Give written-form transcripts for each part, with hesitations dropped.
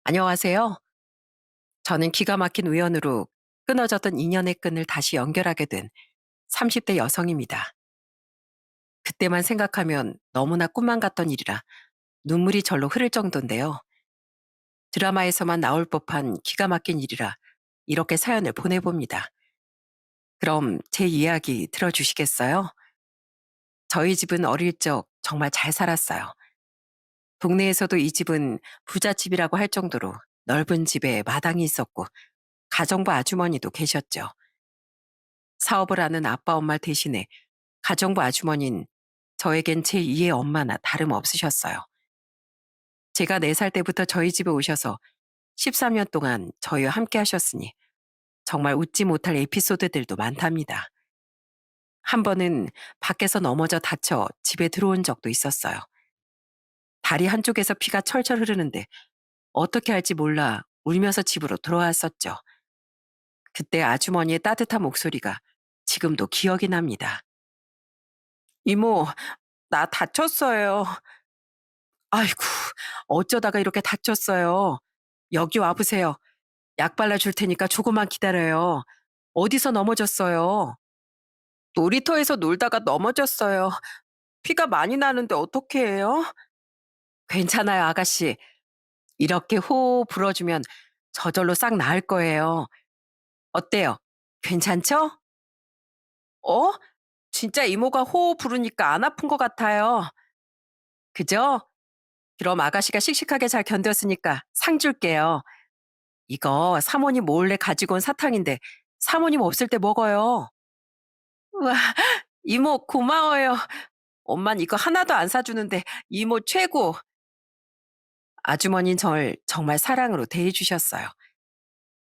안녕하세요. 저는 기가 막힌 우연으로 끊어졌던 인연의 끈을 다시 연결하게 된 30대 여성입니다. 그때만 생각하면 너무나 꿈만 같던 일이라 눈물이 절로 흐를 정도인데요. 드라마에서만 나올 법한 기가 막힌 일이라 이렇게 사연을 보내봅니다. 그럼 제 이야기 들어주시겠어요? 저희 집은 어릴 적 정말 잘 살았어요. 동네에서도 이 집은 부잣집이라고 할 정도로 넓은 집에 마당이 있었고 가정부 아주머니도 계셨죠. 사업을 하는 아빠 엄마 대신에 가정부 아주머니는 저에겐 제2의 엄마나 다름없으셨어요. 제가 4살 때부터 저희 집에 오셔서 13년 동안 저희와 함께 하셨으니 정말 웃지 못할 에피소드들도 많답니다. 한 번은 밖에서 넘어져 다쳐 집에 들어온 적도 있었어요. 다리 한쪽에서 피가 철철 흐르는데 어떻게 할지 몰라 울면서 집으로 돌아왔었죠. 그때 아주머니의 따뜻한 목소리가 지금도 기억이 납니다. 이모, 나 다쳤어요. 아이고, 어쩌다가 이렇게 다쳤어요. 여기 와보세요. 약 발라줄 테니까 조금만 기다려요. 어디서 넘어졌어요? 놀이터에서 놀다가 넘어졌어요. 피가 많이 나는데 어떻게 해요? 괜찮아요, 아가씨. 이렇게 호호 불어주면 저절로 싹 나을 거예요. 어때요? 괜찮죠? 어? 진짜 이모가 호호 부르니까 안 아픈 것 같아요. 그죠? 그럼 아가씨가 씩씩하게 잘 견뎠으니까 상 줄게요. 이거 사모님 몰래 가지고 온 사탕인데 사모님 없을 때 먹어요. 우와, 이모 고마워요. 엄만 이거 하나도 안 사주는데 이모 최고. 아주머니는 절 정말 사랑으로 대해주셨어요.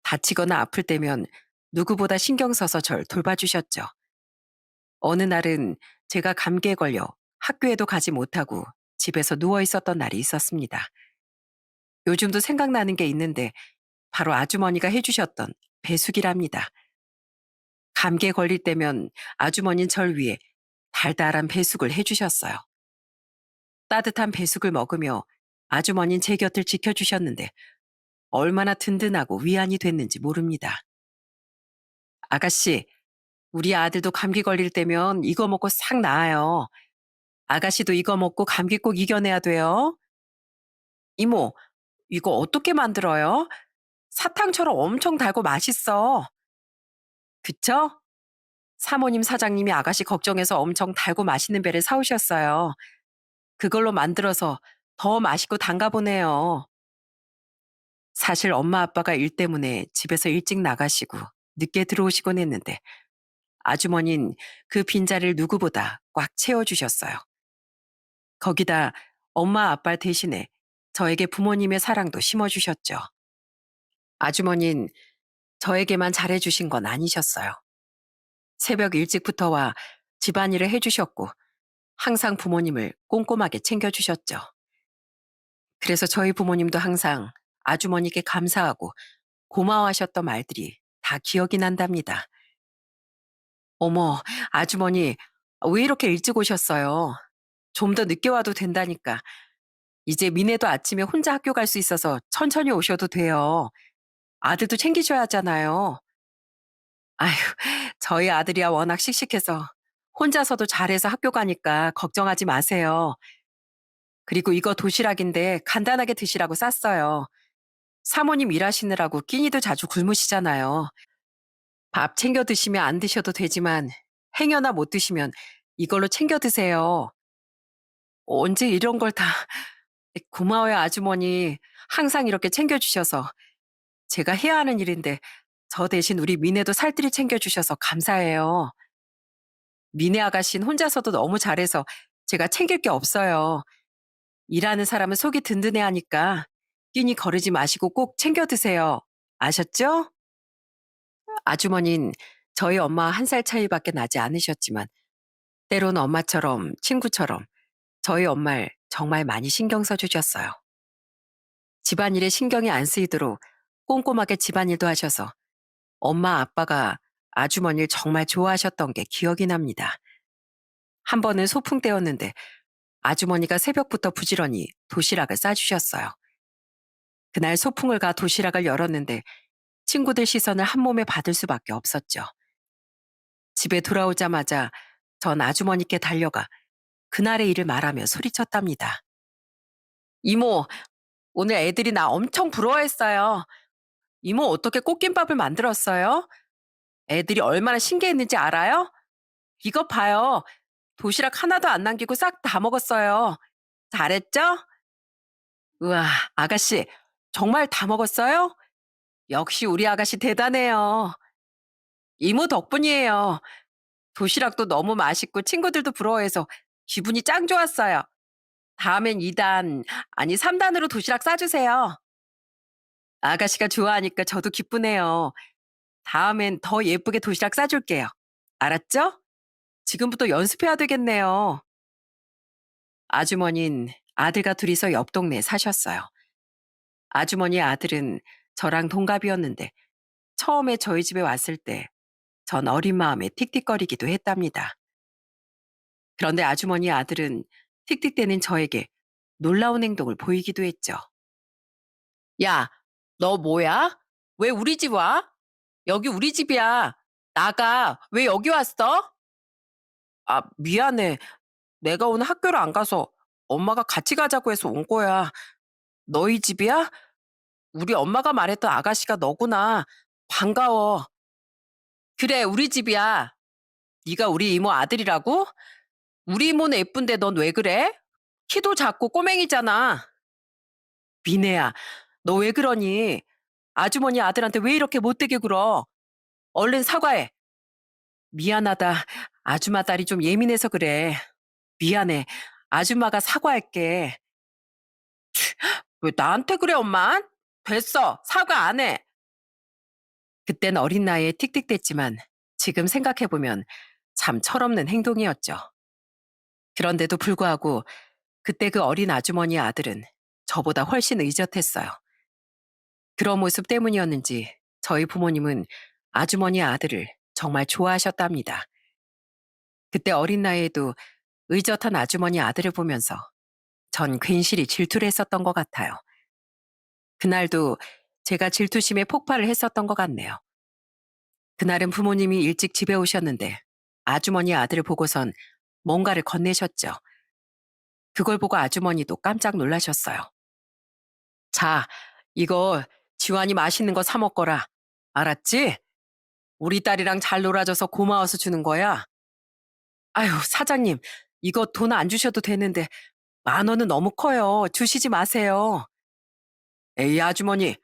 다치거나 아플 때면 누구보다 신경 써서 절 돌봐주셨죠. 어느 날은 제가 감기에 걸려 학교에도 가지 못하고 집에서 누워 있었던 날이 있었습니다. 요즘도 생각나는 게 있는데 바로 아주머니가 해주셨던 배숙이랍니다. 감기에 걸릴 때면 아주머니는 절 위해 달달한 배숙을 해주셨어요. 따뜻한 배숙을 먹으며 아주머니는 제 곁을 지켜주셨는데 얼마나 든든하고 위안이 됐는지 모릅니다. 아가씨, 우리 아들도 감기 걸릴 때면 이거 먹고 싹 나아요. 아가씨도 이거 먹고 감기 꼭 이겨내야 돼요. 이모, 이거 어떻게 만들어요? 사탕처럼 엄청 달고 맛있어. 그쵸? 사모님 사장님이 아가씨 걱정해서 엄청 달고 맛있는 배를 사오셨어요. 그걸로 만들어서 더 맛있고 단가 보네요. 사실 엄마 아빠가 일 때문에 집에서 일찍 나가시고 늦게 들어오시곤 했는데 아주머니는 그 빈자리를 누구보다 꽉 채워주셨어요. 거기다 엄마 아빠 대신에 저에게 부모님의 사랑도 심어주셨죠. 아주머니는 저에게만 잘해주신 건 아니셨어요. 새벽 일찍부터 와 집안일을 해주셨고 항상 부모님을 꼼꼼하게 챙겨주셨죠. 그래서 저희 부모님도 항상 아주머니께 감사하고 고마워하셨던 말들이 다 기억이 난답니다. 어머, 아주머니, 왜 이렇게 일찍 오셨어요? 좀 더 늦게 와도 된다니까. 이제 미네도 아침에 혼자 학교 갈 수 있어서 천천히 오셔도 돼요. 아들도 챙기셔야 하잖아요. 아휴, 저희 아들이야 워낙 씩씩해서 혼자서도 잘해서 학교 가니까 걱정하지 마세요. 그리고 이거 도시락인데 간단하게 드시라고 쌌어요. 사모님 일하시느라고 끼니도 자주 굶으시잖아요. 밥 챙겨 드시면 안 드셔도 되지만 행여나 못 드시면 이걸로 챙겨 드세요. 언제 이런 걸 다 고마워요, 아주머니. 항상 이렇게 챙겨 주셔서. 제가 해야 하는 일인데 저 대신 우리 미네도 살뜰히 챙겨 주셔서 감사해요. 미네 아가씨는 혼자서도 너무 잘해서 제가 챙길 게 없어요. 일하는 사람은 속이 든든해야 하니까 끼니 거르지 마시고 꼭 챙겨 드세요. 아셨죠? 아주머니는 저희 엄마와 1살 차이밖에 나지 않으셨지만 때론 엄마처럼 친구처럼 저희 엄마를 정말 많이 신경 써 주셨어요. 집안일에 신경이 안 쓰이도록 꼼꼼하게 집안일도 하셔서 엄마 아빠가 아주머니를 정말 좋아하셨던 게 기억이 납니다. 한 번은 소풍 때였는데 아주머니가 새벽부터 부지런히 도시락을 싸주셨어요. 그날 소풍을 가 도시락을 열었는데 친구들 시선을 한 몸에 받을 수밖에 없었죠. 집에 돌아오자마자 전 아주머니께 달려가 그날의 일을 말하며 소리쳤답니다. 이모, 오늘 애들이 나 엄청 부러워했어요. 이모 어떻게 꽃김밥을 만들었어요? 애들이 얼마나 신기했는지 알아요? 이것 봐요. 도시락 하나도 안 남기고 싹 다 먹었어요. 잘했죠? 우와, 아가씨, 정말 다 먹었어요? 역시 우리 아가씨 대단해요. 이모 덕분이에요. 도시락도 너무 맛있고 친구들도 부러워해서 기분이 짱 좋았어요. 다음엔 2단, 아니 3단으로 도시락 싸주세요. 아가씨가 좋아하니까 저도 기쁘네요. 다음엔 더 예쁘게 도시락 싸줄게요. 알았죠? 지금부터 연습해야 되겠네요. 아주머니는 아들과 둘이서 옆 동네에 사셨어요. 아주머니의 아들은 저랑 동갑이었는데 처음에 저희 집에 왔을 때 전 어린 마음에 틱틱거리기도 했답니다. 그런데 아주머니의 아들은 틱틱대는 저에게 놀라운 행동을 보이기도 했죠. 야, 너 뭐야? 왜 우리 집 와? 여기 우리 집이야. 나가. 왜 여기 왔어? 아, 미안해. 내가 오늘 학교를 안 가서 엄마가 같이 가자고 해서 온 거야. 너희 집이야? 우리 엄마가 말했던 아가씨가 너구나. 반가워. 그래, 우리 집이야. 네가 우리 이모 아들이라고? 우리 이모는 예쁜데 넌 왜 그래? 키도 작고 꼬맹이잖아. 미네야, 너 왜 그러니? 아주머니 아들한테 왜 이렇게 못되게 굴어? 얼른 사과해. 미안하다. 아줌마 딸이 좀 예민해서 그래. 미안해. 아줌마가 사과할게. 왜 나한테 그래, 엄마? 됐어. 사과 안 해. 그땐 어린 나이에 틱틱댔지만 지금 생각해보면 참 철없는 행동이었죠. 그런데도 불구하고 그때 그 어린 아주머니 아들은 저보다 훨씬 의젓했어요. 그런 모습 때문이었는지 저희 부모님은 아주머니 아들을 정말 좋아하셨답니다. 그때 어린 나이에도 의젓한 아주머니 아들을 보면서 전 괜시리 질투를 했었던 것 같아요. 그날도 제가 질투심에 폭발을 했었던 것 같네요. 그날은 부모님이 일찍 집에 오셨는데 아주머니 아들을 보고선 뭔가를 건네셨죠. 그걸 보고 아주머니도 깜짝 놀라셨어요. 자, 이거 지환이 맛있는 거 사 먹거라. 알았지? 우리 딸이랑 잘 놀아줘서 고마워서 주는 거야. 아유, 사장님, 이거 돈 안 주셔도 되는데 10,000원은 너무 커요. 주시지 마세요. 에이, 아주머니,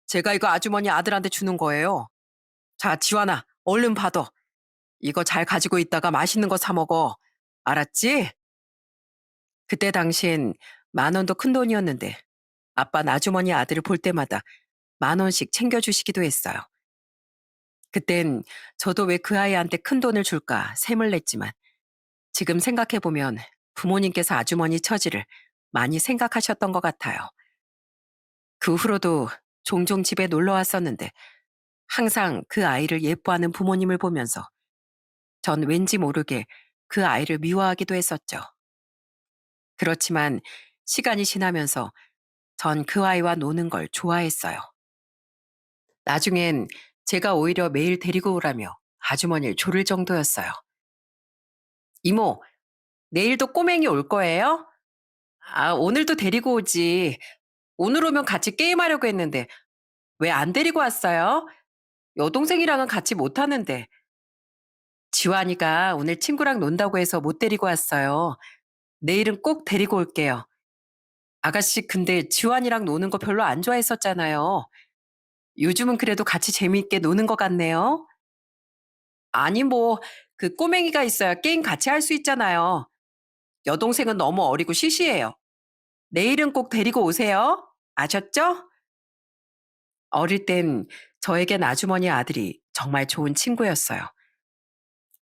제가 이거 아주머니 아들한테 주는 거예요. 자, 지환아, 얼른 받아. 이거 잘 가지고 있다가 맛있는 거 사 먹어. 알았지? 그때 당시엔 10,000원도 큰 돈이었는데 아빠는 아주머니 아들을 볼 때마다 10,000원씩 챙겨주시기도 했어요. 그땐 저도 왜 그 아이한테 큰 돈을 줄까 셈을 냈지만 지금 생각해보면 부모님께서 아주머니 처지를 많이 생각하셨던 것 같아요. 그 후로도 종종 집에 놀러 왔었는데 항상 그 아이를 예뻐하는 부모님을 보면서 전 왠지 모르게 그 아이를 미워하기도 했었죠. 그렇지만 시간이 지나면서 전 그 아이와 노는 걸 좋아했어요. 나중엔 제가 오히려 매일 데리고 오라며 아주머니를 조를 정도였어요. 이모, 내일도 꼬맹이 올 거예요? 아, 오늘도 데리고 오지. 오늘 오면 같이 게임하려고 했는데 왜 안 데리고 왔어요? 여동생이랑은 같이 못 하는데. 지환이가 오늘 친구랑 논다고 해서 못 데리고 왔어요. 내일은 꼭 데리고 올게요. 아가씨, 근데 지환이랑 노는 거 별로 안 좋아했었잖아요. 요즘은 그래도 같이 재미있게 노는 것 같네요. 아니, 뭐, 그 꼬맹이가 있어야 게임 같이 할 수 있잖아요. 여동생은 너무 어리고 시시해요. 내일은 꼭 데리고 오세요. 아셨죠? 어릴 땐 저에겐 아주머니 아들이 정말 좋은 친구였어요.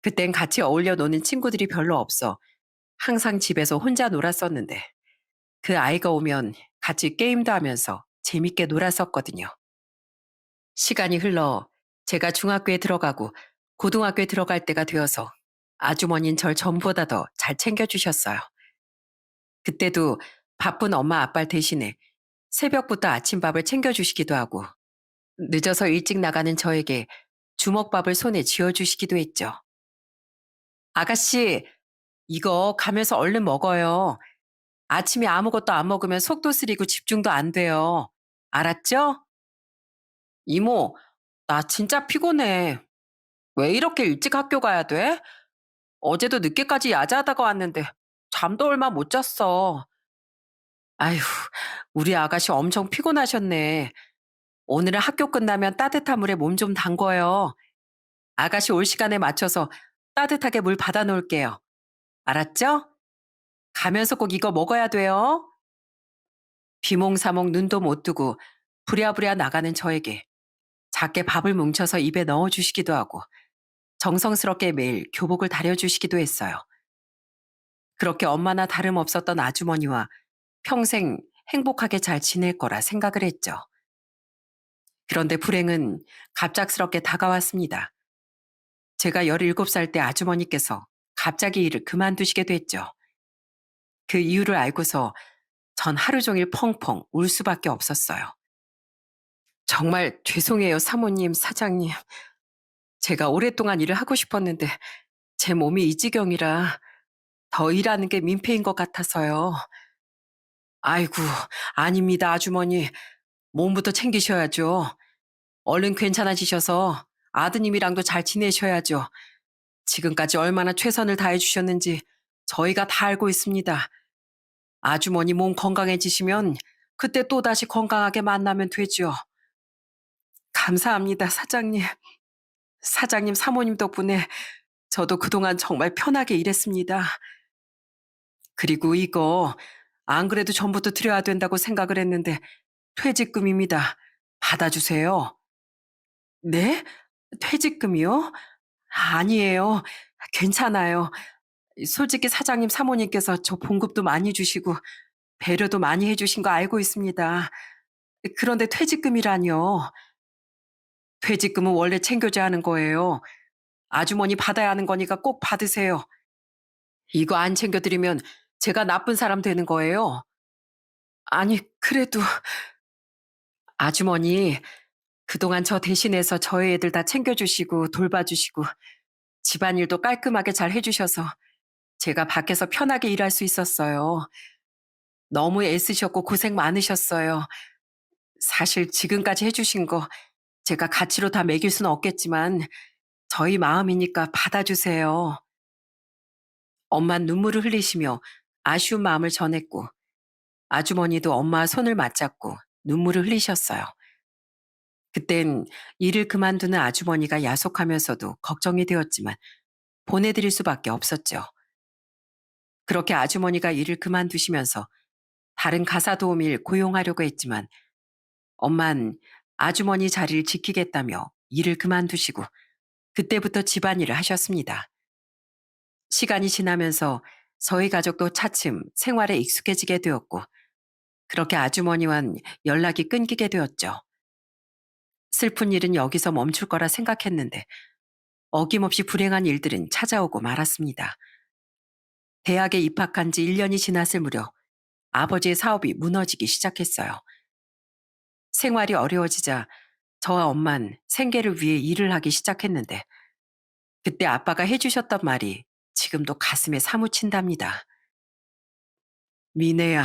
그땐 같이 어울려 노는 친구들이 별로 없어 항상 집에서 혼자 놀았었는데 그 아이가 오면 같이 게임도 하면서 재밌게 놀았었거든요. 시간이 흘러 제가 중학교에 들어가고 고등학교에 들어갈 때가 되어서 아주머니는 절 전보다 더 잘 챙겨주셨어요. 그때도 바쁜 엄마 아빠 대신에 새벽부터 아침밥을 챙겨주시기도 하고 늦어서 일찍 나가는 저에게 주먹밥을 손에 쥐어주시기도 했죠. 아가씨, 이거 가면서 얼른 먹어요. 아침에 아무것도 안 먹으면 속도 쓰리고 집중도 안 돼요. 알았죠? 이모, 나 진짜 피곤해. 왜 이렇게 일찍 학교 가야 돼? 어제도 늦게까지 야자하다가 왔는데 잠도 얼마 못 잤어. 아휴, 우리 아가씨 엄청 피곤하셨네. 오늘은 학교 끝나면 따뜻한 물에 몸 좀 담궈요. 아가씨 올 시간에 맞춰서 따뜻하게 물 받아 놓을게요. 알았죠? 가면서 꼭 이거 먹어야 돼요. 비몽사몽 눈도 못 뜨고 부랴부랴 나가는 저에게 작게 밥을 뭉쳐서 입에 넣어 주시기도 하고 정성스럽게 매일 교복을 다려주시기도 했어요. 그렇게 엄마나 다름없었던 아주머니와 평생 행복하게 잘 지낼 거라 생각을 했죠. 그런데 불행은 갑작스럽게 다가왔습니다. 제가 17살 때 아주머니께서 갑자기 일을 그만두시게 됐죠. 그 이유를 알고서 전 하루 종일 펑펑 울 수밖에 없었어요. 정말 죄송해요, 사모님, 사장님. 제가 오랫동안 일을 하고 싶었는데 제 몸이 이 지경이라 더 일하는 게 민폐인 것 같아서요. 아이고, 아닙니다, 아주머니. 몸부터 챙기셔야죠. 얼른 괜찮아지셔서 아드님이랑도 잘 지내셔야죠. 지금까지 얼마나 최선을 다해 주셨는지 저희가 다 알고 있습니다. 아주머니 몸 건강해지시면 그때 또다시 건강하게 만나면 되죠. 감사합니다, 사장님. 사장님, 사모님 덕분에 저도 그동안 정말 편하게 일했습니다. 그리고 이거 안 그래도 전부터 드려야 된다고 생각을 했는데 퇴직금입니다. 받아주세요. 네? 퇴직금이요? 아니에요. 괜찮아요. 솔직히 사장님, 사모님께서 저 봉급도 많이 주시고 배려도 많이 해주신 거 알고 있습니다. 그런데 퇴직금이라뇨. 퇴직금은 원래 챙겨줘야 하는 거예요. 아주머니 받아야 하는 거니까 꼭 받으세요. 이거 안 챙겨드리면 제가 나쁜 사람 되는 거예요. 아니, 그래도 아주머니, 그동안 저 대신해서 저희 애들 다 챙겨주시고 돌봐주시고 집안일도 깔끔하게 잘 해주셔서 제가 밖에서 편하게 일할 수 있었어요. 너무 애쓰셨고 고생 많으셨어요. 사실 지금까지 해주신 거 제가 가치로 다 매길 수는 없겠지만 저희 마음이니까 받아주세요. 엄만 눈물을 흘리시며 아쉬운 마음을 전했고 아주머니도 엄마 손을 맞잡고 눈물을 흘리셨어요. 그땐 일을 그만두는 아주머니가 야속하면서도 걱정이 되었지만 보내드릴 수밖에 없었죠. 그렇게 아주머니가 일을 그만두시면서 다른 가사 도우미를 고용하려고 했지만 엄만 아주머니 자리를 지키겠다며 일을 그만두시고 그때부터 집안일을 하셨습니다. 시간이 지나면서 저희 가족도 차츰 생활에 익숙해지게 되었고 그렇게 아주머니와는 연락이 끊기게 되었죠. 슬픈 일은 여기서 멈출 거라 생각했는데 어김없이 불행한 일들은 찾아오고 말았습니다. 대학에 입학한 지 1년이 지났을 무렵 아버지의 사업이 무너지기 시작했어요. 생활이 어려워지자 저와 엄만 생계를 위해 일을 하기 시작했는데 그때 아빠가 해주셨던 말이 지금도 가슴에 사무친답니다. 미네야,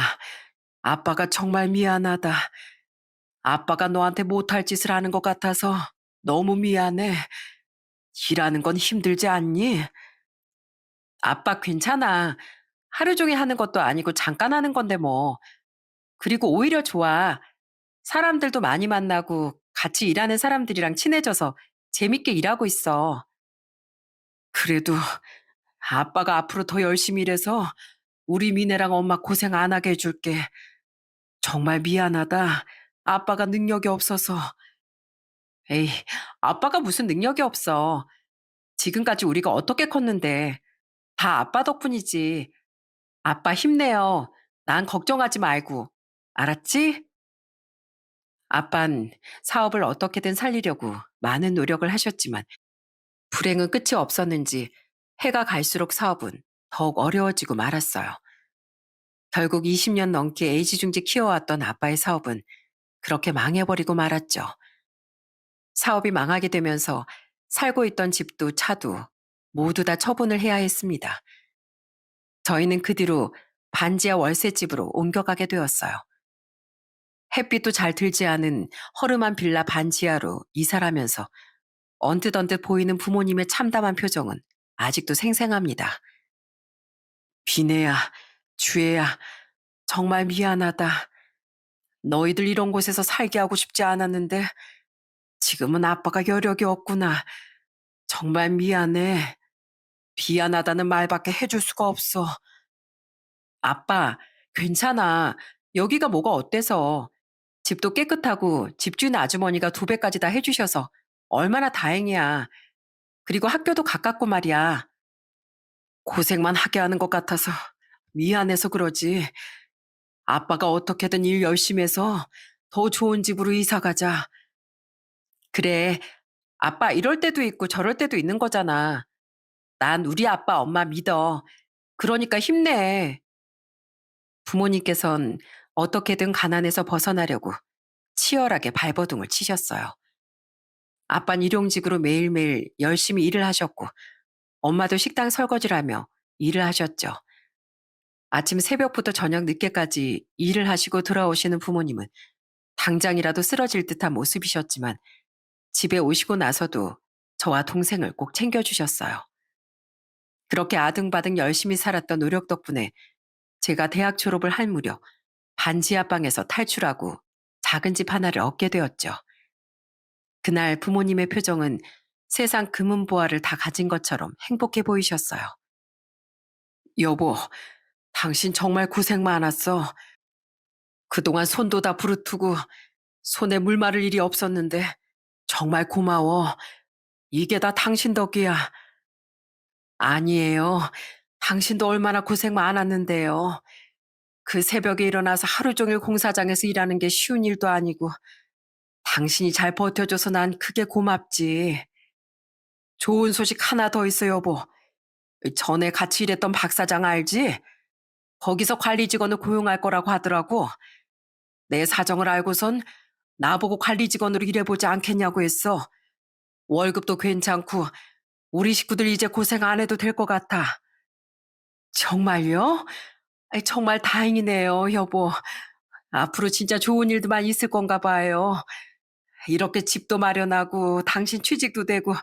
아빠가 정말 미안하다. 아빠가 너한테 못할 짓을 하는 것 같아서 너무 미안해. 일하는 건 힘들지 않니? 아빠 괜찮아. 하루 종일 하는 것도 아니고 잠깐 하는 건데 뭐. 그리고 오히려 좋아. 사람들도 많이 만나고 같이 일하는 사람들이랑 친해져서 재밌게 일하고 있어. 그래도 아빠가 앞으로 더 열심히 일해서 우리 미네랑 엄마 고생 안 하게 해줄게. 정말 미안하다. 아빠가 능력이 없어서. 에이, 아빠가 무슨 능력이 없어. 지금까지 우리가 어떻게 컸는데. 다 아빠 덕분이지. 아빠 힘내요. 난 걱정하지 말고. 알았지? 아빤 사업을 어떻게든 살리려고 많은 노력을 하셨지만 불행은 끝이 없었는지 해가 갈수록 사업은 더욱 어려워지고 말았어요. 결국 20년 넘게 애지중지 키워왔던 아빠의 사업은 그렇게 망해버리고 말았죠. 사업이 망하게 되면서 살고 있던 집도 차도 모두 다 처분을 해야 했습니다. 저희는 그 뒤로 반지하 월세집으로 옮겨가게 되었어요. 햇빛도 잘 들지 않은 허름한 빌라 반지하로 이사를 하면서 언뜻언뜻 보이는 부모님의 참담한 표정은 아직도 생생합니다. 비네야, 주애야, 정말 미안하다. 너희들 이런 곳에서 살게 하고 싶지 않았는데 지금은 아빠가 여력이 없구나. 정말 미안해. 미안하다는 말밖에 해줄 수가 없어. 아빠, 괜찮아. 여기가 뭐가 어때서. 집도 깨끗하고 집주인 아주머니가 2배까지 다 해주셔서 얼마나 다행이야. 그리고 학교도 가깝고 말이야. 고생만 하게 하는 것 같아서 미안해서 그러지. 아빠가 어떻게든 일 열심히 해서 더 좋은 집으로 이사 가자. 그래, 아빠 이럴 때도 있고 저럴 때도 있는 거잖아. 난 우리 아빠 엄마 믿어. 그러니까 힘내. 부모님께선 어떻게든 가난에서 벗어나려고 치열하게 발버둥을 치셨어요. 아빠는 일용직으로 매일매일 열심히 일을 하셨고 엄마도 식당 설거지를 하며 일을 하셨죠. 아침 새벽부터 저녁 늦게까지 일을 하시고 돌아오시는 부모님은 당장이라도 쓰러질 듯한 모습이셨지만 집에 오시고 나서도 저와 동생을 꼭 챙겨주셨어요. 그렇게 아등바등 열심히 살았던 노력 덕분에 제가 대학 졸업을 할 무렵 반지하방에서 탈출하고 작은 집 하나를 얻게 되었죠. 그날 부모님의 표정은 세상 금은보화를 다 가진 것처럼 행복해 보이셨어요. 여보, 당신 정말 고생 많았어. 그동안 손도 다 부르트고 손에 물 마를 일이 없었는데 정말 고마워. 이게 다 당신 덕이야. 아니에요. 당신도 얼마나 고생 많았는데요. 그 새벽에 일어나서 하루 종일 공사장에서 일하는 게 쉬운 일도 아니고 당신이 잘 버텨줘서 난 그게 고맙지. 좋은 소식 하나 더 있어, 여보. 전에 같이 일했던 박 사장 알지? 거기서 관리 직원을 고용할 거라고 하더라고. 내 사정을 알고선 나보고 관리 직원으로 일해보지 않겠냐고 했어. 월급도 괜찮고 우리 식구들 이제 고생 안 해도 될 것 같아. 정말요? 아이, 정말 다행이네요, 여보. 앞으로 진짜 좋은 일들만 있을 건가 봐요. 이렇게 집도 마련하고 당신 취직도 되고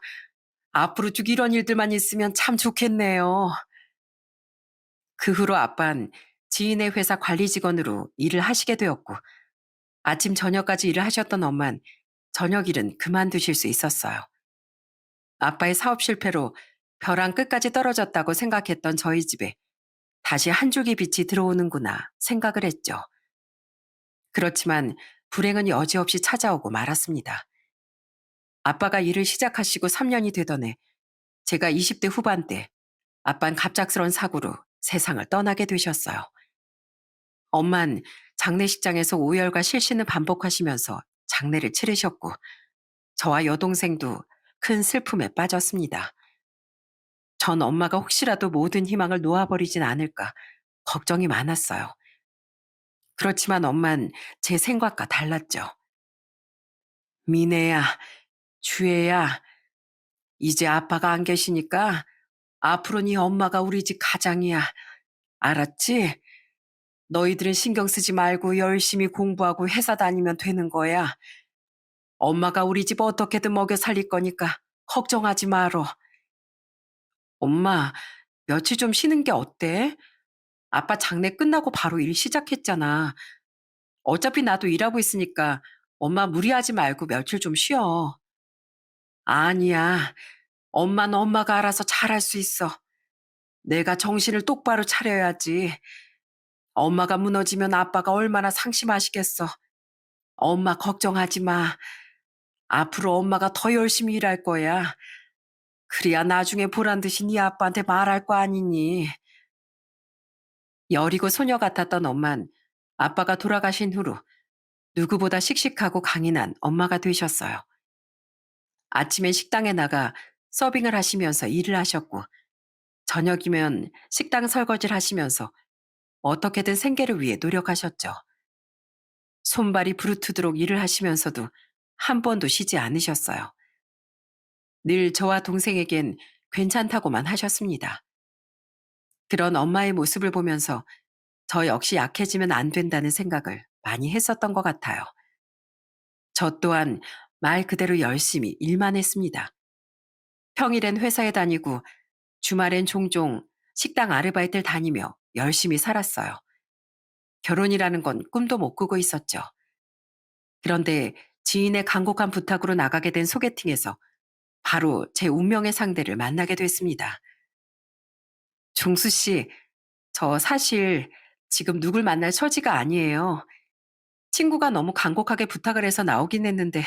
앞으로 쭉 이런 일들만 있으면 참 좋겠네요. 그 후로 아빤 지인의 회사 관리 직원으로 일을 하시게 되었고 아침 저녁까지 일을 하셨던 엄만 저녁 일은 그만두실 수 있었어요. 아빠의 사업 실패로 벼랑 끝까지 떨어졌다고 생각했던 저희 집에 다시 한 줄기 빛이 들어오는구나 생각을 했죠. 그렇지만 불행은 여지없이 찾아오고 말았습니다. 아빠가 일을 시작하시고 3년이 되던 해 제가 20대 후반 때 아빠는 갑작스런 사고로 세상을 떠나게 되셨어요. 엄만 장례식장에서 오열과 실신을 반복하시면서 장례를 치르셨고 저와 여동생도 큰 슬픔에 빠졌습니다. 전 엄마가 혹시라도 모든 희망을 놓아버리진 않을까 걱정이 많았어요. 그렇지만 엄만 제 생각과 달랐죠. 미네야, 주애야, 이제 아빠가 안 계시니까 앞으로 네 엄마가 우리 집 가장이야. 알았지? 너희들은 신경 쓰지 말고 열심히 공부하고 회사 다니면 되는 거야. 엄마가 우리 집 어떻게든 먹여 살릴 거니까 걱정하지 말어. 엄마, 며칠 좀 쉬는 게 어때? 아빠 장례 끝나고 바로 일 시작했잖아. 어차피 나도 일하고 있으니까 엄마 무리하지 말고 며칠 좀 쉬어. 아니야. 엄마는 엄마가 알아서 잘할 수 있어. 내가 정신을 똑바로 차려야지. 엄마가 무너지면 아빠가 얼마나 상심하시겠어. 엄마 걱정하지 마. 앞으로 엄마가 더 열심히 일할 거야. 그래야 나중에 보란 듯이 네 아빠한테 말할 거 아니니. 여리고 소녀 같았던 엄만 아빠가 돌아가신 후로 누구보다 씩씩하고 강인한 엄마가 되셨어요. 아침엔 식당에 나가 서빙을 하시면서 일을 하셨고 저녁이면 식당 설거지를 하시면서 어떻게든 생계를 위해 노력하셨죠. 손발이 부르트도록 일을 하시면서도 한 번도 쉬지 않으셨어요. 늘 저와 동생에겐 괜찮다고만 하셨습니다. 그런 엄마의 모습을 보면서 저 역시 약해지면 안 된다는 생각을 많이 했었던 것 같아요. 저 또한 말 그대로 열심히 일만 했습니다. 평일엔 회사에 다니고 주말엔 종종 식당 아르바이트를 다니며 열심히 살았어요. 결혼이라는 건 꿈도 못 꾸고 있었죠. 그런데 지인의 간곡한 부탁으로 나가게 된 소개팅에서 바로 제 운명의 상대를 만나게 됐습니다. 종수 씨, 저 사실 지금 누굴 만날 처지가 아니에요. 친구가 너무 간곡하게 부탁을 해서 나오긴 했는데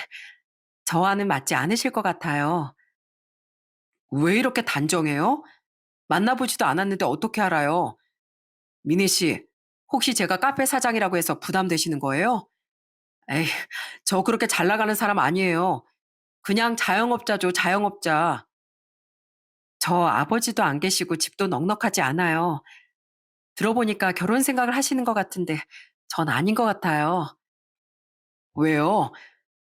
저와는 맞지 않으실 것 같아요. 왜 이렇게 단정해요? 만나보지도 않았는데 어떻게 알아요? 미니 씨, 혹시 제가 카페 사장이라고 해서 부담되시는 거예요? 에이, 저 그렇게 잘 나가는 사람 아니에요. 그냥 자영업자죠, 자영업자. 저 아버지도 안 계시고 집도 넉넉하지 않아요. 들어보니까 결혼 생각을 하시는 것 같은데 전 아닌 것 같아요. 왜요?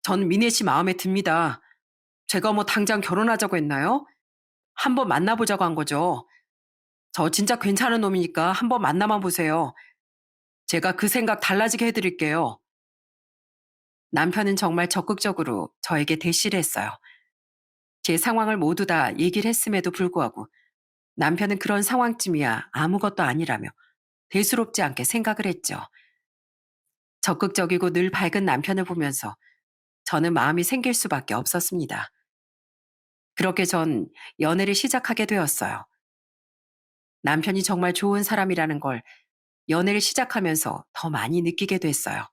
전 미니 씨 마음에 듭니다. 제가 뭐 당장 결혼하자고 했나요? 한번 만나보자고 한 거죠. 저 진짜 괜찮은 놈이니까 한번 만나만 보세요. 제가 그 생각 달라지게 해드릴게요. 남편은 정말 적극적으로 저에게 대시를 했어요. 제 상황을 모두 다 얘기를 했음에도 불구하고 남편은 그런 상황쯤이야 아무것도 아니라며 대수롭지 않게 생각을 했죠. 적극적이고 늘 밝은 남편을 보면서 저는 마음이 생길 수밖에 없었습니다. 그렇게 전 연애를 시작하게 되었어요. 남편이 정말 좋은 사람이라는 걸 연애를 시작하면서 더 많이 느끼게 됐어요.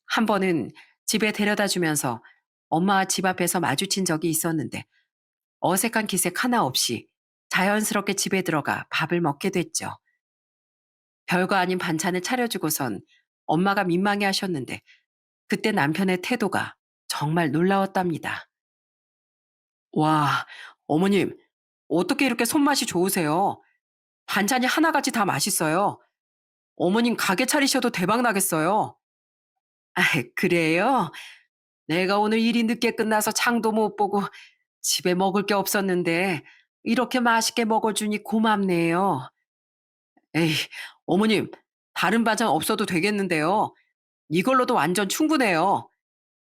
한 번은 집에 데려다 주면서 엄마와 집 앞에서 마주친 적이 있었는데 어색한 기색 하나 없이 자연스럽게 집에 들어가 밥을 먹게 됐죠. 별거 아닌 반찬을 차려주고선 엄마가 민망해 하셨는데 그때 남편의 태도가 정말 놀라웠답니다. 와, 어머님, 어떻게 이렇게 손맛이 좋으세요? 반찬이 하나같이 다 맛있어요. 어머님 가게 차리셔도 대박 나겠어요. 아, 그래요? 내가 오늘 일이 늦게 끝나서 장도 못 보고 집에 먹을 게 없었는데 이렇게 맛있게 먹어주니 고맙네요. 에이, 어머님, 다른 반찬 없어도 되겠는데요. 이걸로도 완전 충분해요.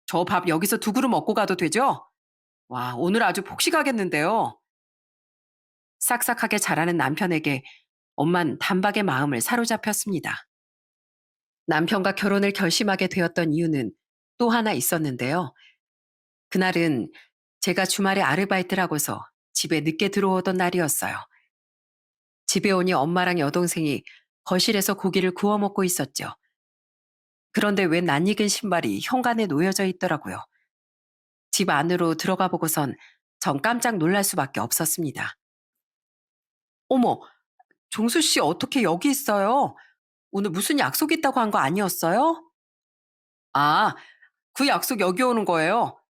저 밥 여기서 두 그릇 먹고 가도 되죠? 와, 오늘 아주 폭식하겠는데요. 싹싹하게 자라는 남편에게 엄만 단박에 마음을 사로잡혔습니다. 남편과 결혼을 결심하게 되었던 이유는 또 하나 있었는데요. 그날은 제가 주말에 아르바이트를 하고서 집에 늦게 들어오던 날이었어요. 집에 오니 엄마랑 여동생이 거실에서 고기를 구워 먹고 있었죠. 그런데 웬 낯익은 신발이 현관에 놓여져 있더라고요. 집 안으로 들어가 보고선 전 깜짝 놀랄 수밖에 없었습니다. 어머, 종수 씨 어떻게 여기 있어요? 오늘 무슨 약속 있다고 한 거 아니었어요? 아, 그 약속 여기 오는 거예요.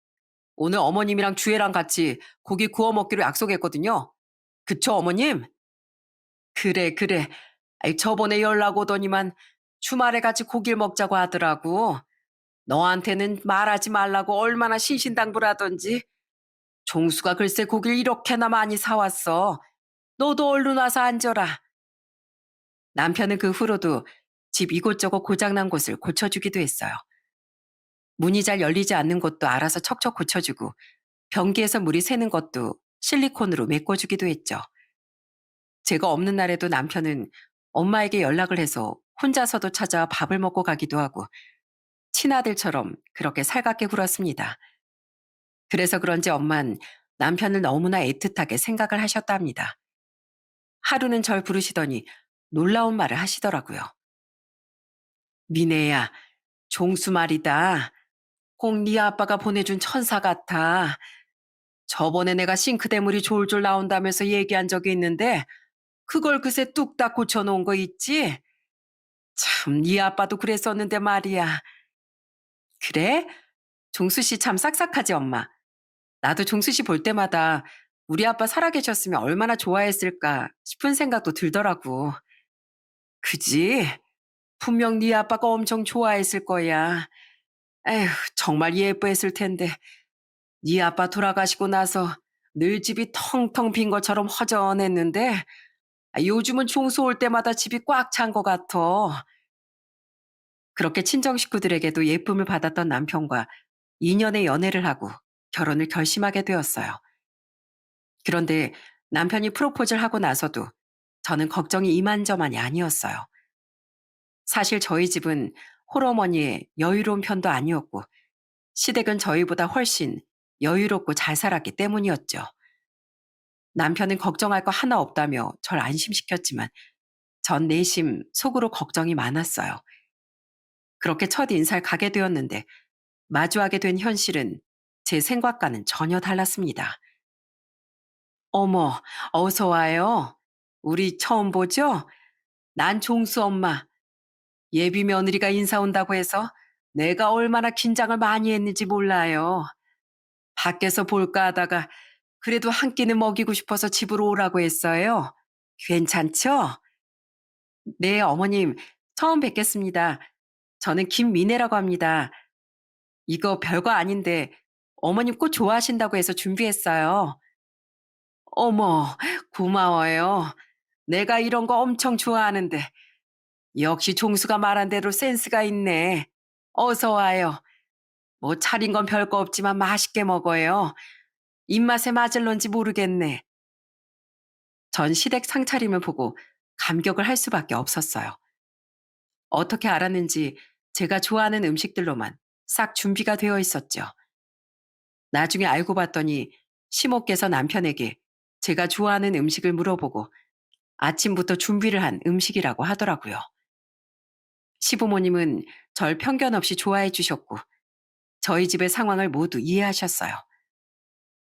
오늘 어머님이랑 주애랑 같이 고기 구워 먹기로 약속했거든요. 그쵸, 어머님? 그래, 그래. 아이, 저번에 연락 오더니만 주말에 같이 고기를 먹자고 하더라고. 너한테는 말하지 말라고 얼마나 신신당부라던지. 종수가 글쎄 고기를 이렇게나 많이 사왔어. 너도 얼른 와서 앉아라. 남편은 그 후로도 집 이곳저곳 고장난 곳을 고쳐주기도 했어요. 문이 잘 열리지 않는 곳도 알아서 척척 고쳐주고 변기에서 물이 새는 것도 실리콘으로 메꿔주기도 했죠. 제가 없는 날에도 남편은 엄마에게 연락을 해서 혼자서도 찾아 밥을 먹고 가기도 하고 친아들처럼 그렇게 살갑게 굴었습니다. 그래서 그런지 엄만 남편을 너무나 애틋하게 생각을 하셨답니다. 하루는 절 부르시더니 놀라운 말을 하시더라고요. 미네야, 종수 말이다. 꼭 네 아빠가 보내준 천사 같아. 저번에 내가 싱크대 물이 졸졸 나온다면서 얘기한 적이 있는데 그걸 그새 뚝딱 고쳐놓은 거 있지? 참, 네 아빠도 그랬었는데 말이야. 그래? 종수 씨 참 싹싹하지, 엄마. 나도 종수 씨 볼 때마다 우리 아빠 살아계셨으면 얼마나 좋아했을까 싶은 생각도 들더라고. 그지? 분명 네 아빠가 엄청 좋아했을 거야. 에휴, 정말 예뻐했을 텐데. 네 아빠 돌아가시고 나서 늘 집이 텅텅 빈 것처럼 허전했는데 요즘은 총수 올 때마다 집이 꽉 찬 것 같아. 그렇게 친정 식구들에게도 예쁨을 받았던 남편과 2년의 연애를 하고 결혼을 결심하게 되었어요. 그런데 남편이 프로포즈를 하고 나서도 저는 걱정이 이만저만이 아니었어요. 사실 저희 집은 홀어머니의 여유로운 편도 아니었고 시댁은 저희보다 훨씬 여유롭고 잘 살았기 때문이었죠. 남편은 걱정할 거 하나 없다며 절 안심시켰지만 전 내심 속으로 걱정이 많았어요. 그렇게 첫 인사를 가게 되었는데 마주하게 된 현실은 제 생각과는 전혀 달랐습니다. 어머, 어서 와요. 우리 처음 보죠? 난 종수 엄마. 예비 며느리가 인사 온다고 해서 내가 얼마나 긴장을 많이 했는지 몰라요. 밖에서 볼까 하다가 그래도 한 끼는 먹이고 싶어서 집으로 오라고 했어요. 괜찮죠? 네, 어머님. 처음 뵙겠습니다. 저는 김미애라고 합니다. 이거 별거 아닌데 어머님 꽃 좋아하신다고 해서 준비했어요. 어머, 고마워요. 내가 이런 거 엄청 좋아하는데 역시 종수가 말한 대로 센스가 있네. 어서 와요. 뭐 차린 건 별거 없지만 맛있게 먹어요. 입맛에 맞을런지 모르겠네. 전 시댁 상차림을 보고 감격을 할 수밖에 없었어요. 어떻게 알았는지 제가 좋아하는 음식들로만 싹 준비가 되어 있었죠. 나중에 알고 봤더니 시모께서 남편에게 제가 좋아하는 음식을 물어보고 아침부터 준비를 한 음식이라고 하더라고요. 시부모님은 절 편견 없이 좋아해 주셨고 저희 집의 상황을 모두 이해하셨어요.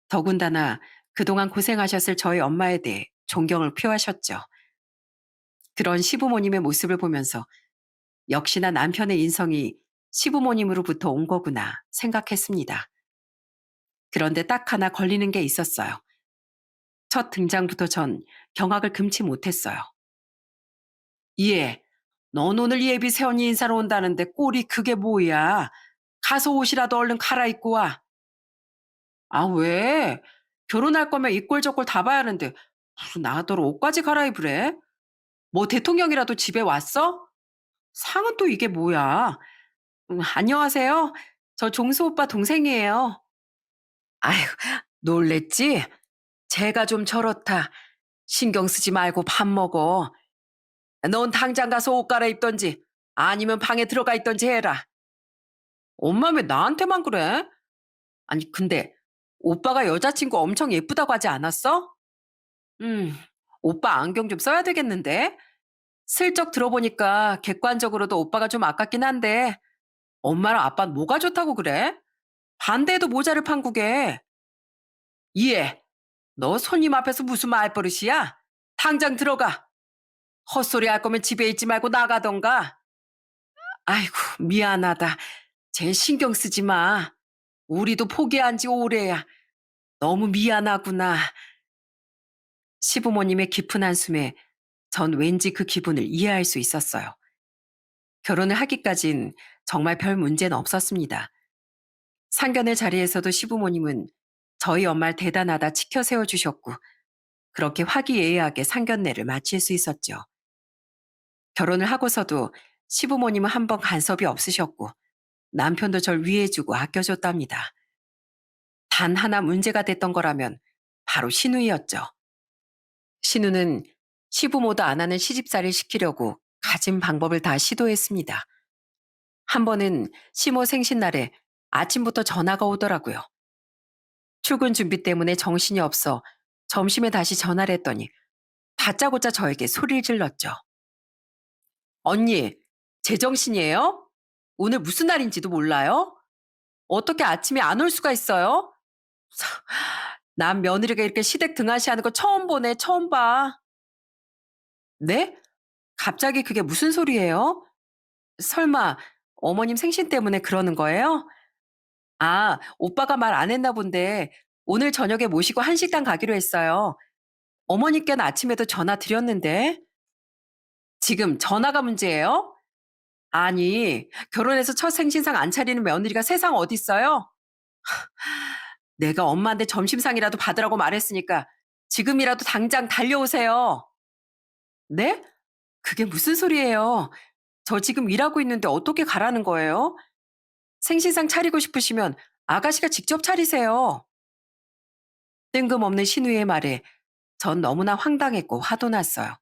더군다나 그동안 고생하셨을 저희 엄마에 대해 존경을 표하셨죠. 그런 시부모님의 모습을 보면서 역시나 남편의 인성이 시부모님으로부터 온 거구나 생각했습니다. 그런데 딱 하나 걸리는 게 있었어요. 첫 등장부터 전 경악을 금치 못했어요. 예, 넌 오늘 예비 새언니 인사로 온다는데 꼴이 그게 뭐야? 가서 옷이라도 얼른 갈아입고 와. 아, 왜? 결혼할 거면 이 꼴 저 꼴 다 봐야 하는데 무슨 나더러 옷까지 갈아입으래? 뭐 대통령이라도 집에 왔어? 상은 또 이게 뭐야? 안녕하세요. 저 종수 오빠 동생이에요. 아휴, 놀랬지? 제가 좀 저렇다. 신경 쓰지 말고 밥 먹어. 넌 당장 가서 옷 갈아입던지 아니면 방에 들어가 있던지 해라. 엄마 왜 나한테만 그래? 아니, 근데 오빠가 여자친구 엄청 예쁘다고 하지 않았어? 음, 오빠 안경 좀 써야 되겠는데? 슬쩍 들어보니까 객관적으로도 오빠가 좀 아깝긴 한데 엄마랑 아빠는 뭐가 좋다고 그래? 반대해도 모자를 판국에. 이해. 너 손님 앞에서 무슨 말버릇이야? 당장 들어가. 헛소리 할 거면 집에 있지 말고 나가던가. 아이고, 미안하다. 쟤 신경 쓰지 마. 우리도 포기한 지 오래야. 너무 미안하구나. 시부모님의 깊은 한숨에 전 왠지 그 기분을 이해할 수 있었어요. 결혼을 하기까진 정말 별 문제는 없었습니다. 상견례 자리에서도 시부모님은 저희 엄마를 대단하다 치켜 세워주셨고 그렇게 화기애애하게 상견례를 마칠 수 있었죠. 결혼을 하고서도 시부모님은 한 번 간섭이 없으셨고 남편도 절 위해주고 아껴줬답니다. 단 하나 문제가 됐던 거라면 바로 신우이였죠. 신우는 시부모도 안 하는 시집살이를 시키려고 가진 방법을 다 시도했습니다. 한 번은 시모 생신날에 아침부터 전화가 오더라고요. 출근 준비 때문에 정신이 없어 점심에 다시 전화를 했더니 다짜고짜 저에게 소리를 질렀죠. 언니, 제정신이에요? 오늘 무슨 날인지도 몰라요? 어떻게 아침에 안 올 수가 있어요? 난 며느리가 이렇게 시댁 등한시하는 거 처음 보네, 처음 봐. 네? 갑자기 그게 무슨 소리예요? 설마 어머님 생신 때문에 그러는 거예요? 아, 오빠가 말 안 했나 본데 오늘 저녁에 모시고 한식당 가기로 했어요. 어머니께는 아침에도 전화 드렸는데. 지금 전화가 문제예요? 아니, 결혼해서 첫 생신상 안 차리는 며느리가 세상 어딨어요? 내가 엄마한테 점심상이라도 받으라고 말했으니까 지금이라도 당장 달려오세요. 네? 그게 무슨 소리예요? 저 지금 일하고 있는데 어떻게 가라는 거예요? 생신상 차리고 싶으시면 아가씨가 직접 차리세요. 뜬금없는 신우의 말에 전 너무나 황당했고 화도 났어요.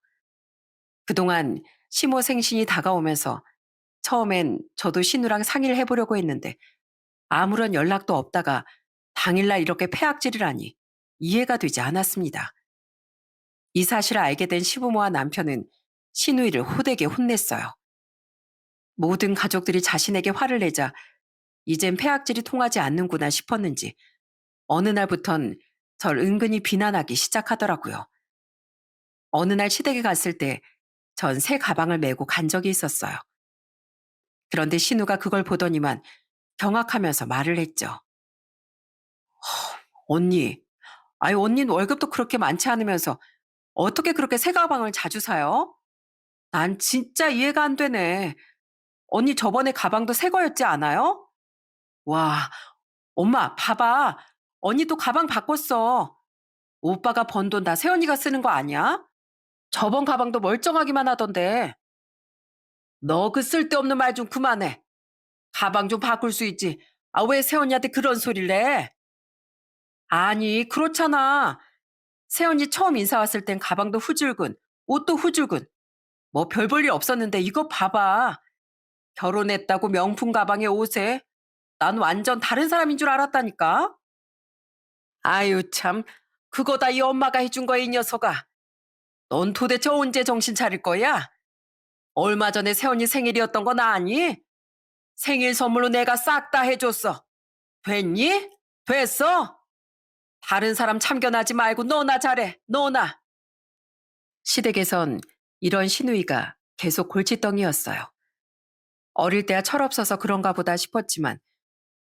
그동안 시모 생신이 다가오면서 처음엔 저도 신우랑 상의를 해보려고 했는데 아무런 연락도 없다가 당일날 이렇게 패악질을 하니 이해가 되지 않았습니다. 이 사실을 알게 된 시부모와 남편은 신우이를 호되게 혼냈어요. 모든 가족들이 자신에게 화를 내자 이젠 패악질이 통하지 않는구나 싶었는지 어느 날부턴 절 은근히 비난하기 시작하더라고요. 어느 날 시댁에 갔을 때 전 새 가방을 메고 간 적이 있었어요. 그런데 신우가 그걸 보더니만 경악하면서 말을 했죠. 언니, 아유 언니는 월급도 그렇게 많지 않으면서 어떻게 그렇게 새 가방을 자주 사요? 난 진짜 이해가 안 되네. 언니 저번에 가방도 새 거였지 않아요? 와, 엄마 봐봐. 언니도 가방 바꿨어. 오빠가 번 돈 다 새언니가 쓰는 거 아니야? 저번 가방도 멀쩡하기만 하던데. 너 그 쓸데없는 말 좀 그만해. 가방 좀 바꿀 수 있지. 아, 왜 새언니한테 그런 소리를 해? 아니, 그렇잖아. 새언니 처음 인사 왔을 땐 가방도 후줄근, 옷도 후줄근. 뭐 별 볼 일 없었는데 이거 봐봐. 결혼했다고 명품 가방에 옷에 난 완전 다른 사람인 줄 알았다니까. 아유 참, 그거 다 이 엄마가 해준 거야 이 녀석아. 넌 도대체 언제 정신 차릴 거야? 얼마 전에 새언니 생일이었던 거 나 아니? 생일 선물로 내가 싹 다 해줬어. 됐니? 됐어? 다른 사람 참견하지 말고 너나 잘해. 너나. 시댁에선 이런 시누이가 계속 골칫덩이였어요. 어릴 때야 철없어서 그런가 보다 싶었지만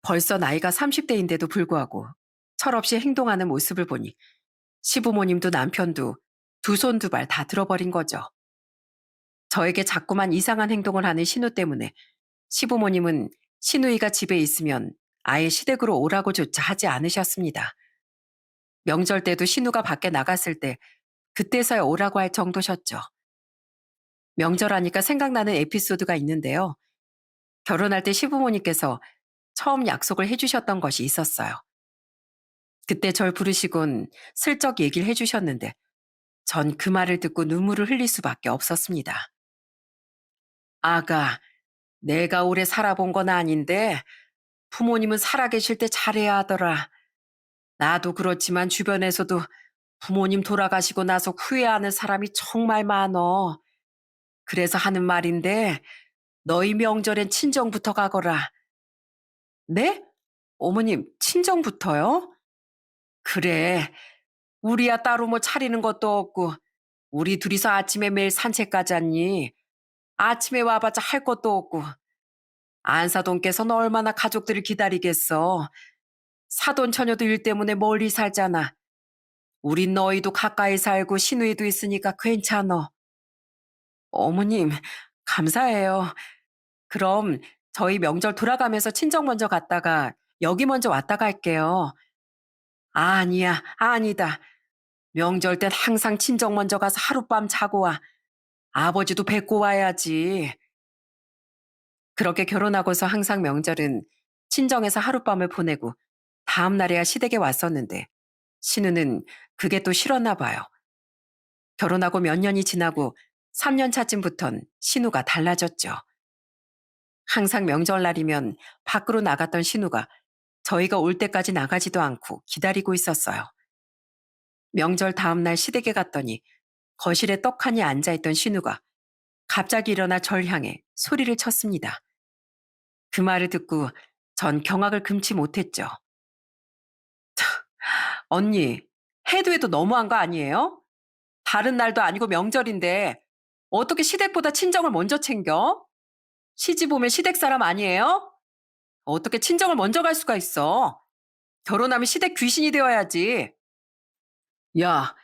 벌써 나이가 30대인데도 불구하고 철없이 행동하는 모습을 보니 시부모님도 남편도 두 손 두 발 다 들어버린 거죠. 저에게 자꾸만 이상한 행동을 하는 신우 때문에 시부모님은 시누이가 집에 있으면 아예 시댁으로 오라고조차 하지 않으셨습니다. 명절 때도 신우가 밖에 나갔을 때 그때서야 오라고 할 정도셨죠. 명절하니까 생각나는 에피소드가 있는데요. 결혼할 때 시부모님께서 처음 약속을 해주셨던 것이 있었어요. 그때 절 부르시곤 슬쩍 얘기를 해주셨는데 전 그 말을 듣고 눈물을 흘릴 수밖에 없었습니다. 아가, 내가 오래 살아본 건 아닌데 부모님은 살아계실 때 잘해야 하더라. 나도 그렇지만 주변에서도 부모님 돌아가시고 나서 후회하는 사람이 정말 많어. 그래서 하는 말인데 너희 명절엔 친정부터 가거라. 네? 어머님, 친정부터요? 그래. 우리야 따로 뭐 차리는 것도 없고 우리 둘이서 아침에 매일 산책 가잖니. 아침에 와봤자 할 것도 없고 안사돈께서는 얼마나 가족들을 기다리겠어. 사돈 처녀도 일 때문에 멀리 살잖아. 우린 너희도 가까이 살고 시누이도 있으니까 괜찮어. 어머님, 감사해요. 그럼 저희 명절 돌아가면서 친정 먼저 갔다가 여기 먼저 왔다 갈게요. 아니야, 아니다. 명절 땐 항상 친정 먼저 가서 하룻밤 자고 와. 아버지도 뵙고 와야지. 그렇게 결혼하고서 항상 명절은 친정에서 하룻밤을 보내고 다음 날에야 시댁에 왔었는데 신우는 그게 또 싫었나 봐요. 결혼하고 몇 년이 지나고 3년 차쯤부턴 신우가 달라졌죠. 항상 명절날이면 밖으로 나갔던 신우가 저희가 올 때까지 나가지도 않고 기다리고 있었어요. 명절 다음날 시댁에 갔더니 거실에 떡하니 앉아있던 신우가 갑자기 일어나 절 향해 소리를 쳤습니다. 그 말을 듣고 전 경악을 금치 못했죠. 언니, 해도 해도 너무한 거 아니에요? 다른 날도 아니고 명절인데 어떻게 시댁보다 친정을 먼저 챙겨? 시집 오면 시댁 사람 아니에요? 어떻게 친정을 먼저 갈 수가 있어? 결혼하면 시댁 귀신이 되어야지. 야,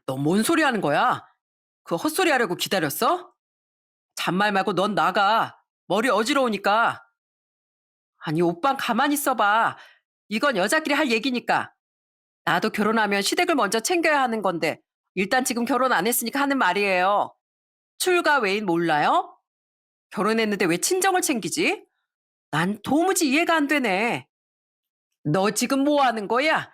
너 뭔 소리 하는 거야? 그 헛소리 하려고 기다렸어? 잔말 말고 넌 나가. 머리 어지러우니까. 아니, 오빤 가만히 있어봐. 이건 여자끼리 할 얘기니까. 나도 결혼하면 시댁을 먼저 챙겨야 하는 건데, 일단 지금 결혼 안 했으니까 하는 말이에요. 출가 외인 몰라요? 결혼했는데 왜 친정을 챙기지? 난 도무지 이해가 안 되네. 너 지금 뭐 하는 거야?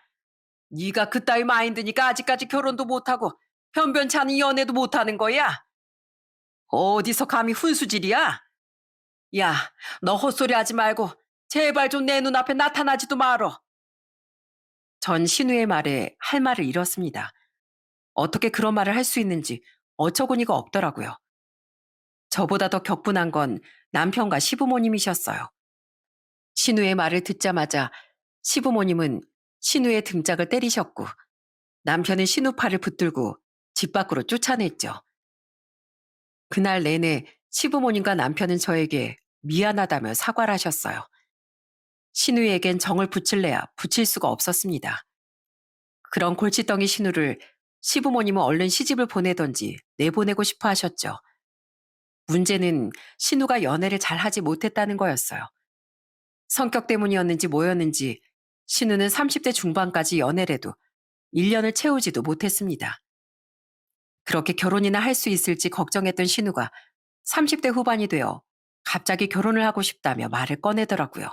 네가 그따위 마인드니까 아직까지 결혼도 못하고 변변치 않은 연애도 못하는 거야? 어디서 감히 훈수질이야? 야, 너 헛소리 하지 말고 제발 좀 내 눈앞에 나타나지도 말어. 전 신우의 말에 할 말을 잃었습니다. 어떻게 그런 말을 할 수 있는지 어처구니가 없더라고요. 저보다 더 격분한 건 남편과 시부모님이셨어요. 신우의 말을 듣자마자 시부모님은 신우의 등짝을 때리셨고 남편은 신우 팔을 붙들고 집 밖으로 쫓아냈죠. 그날 내내 시부모님과 남편은 저에게 미안하다며 사과를 하셨어요. 신우에겐 정을 붙일래야 붙일 수가 없었습니다. 그런 골칫덩이 신우를 시부모님은 얼른 시집을 보내던지 내보내고 싶어 하셨죠. 문제는 신우가 연애를 잘 하지 못했다는 거였어요. 성격 때문이었는지 뭐였는지 신우는 30대 중반까지 연애를 해도 1년을 채우지도 못했습니다. 그렇게 결혼이나 할 수 있을지 걱정했던 신우가 30대 후반이 되어 갑자기 결혼을 하고 싶다며 말을 꺼내더라고요.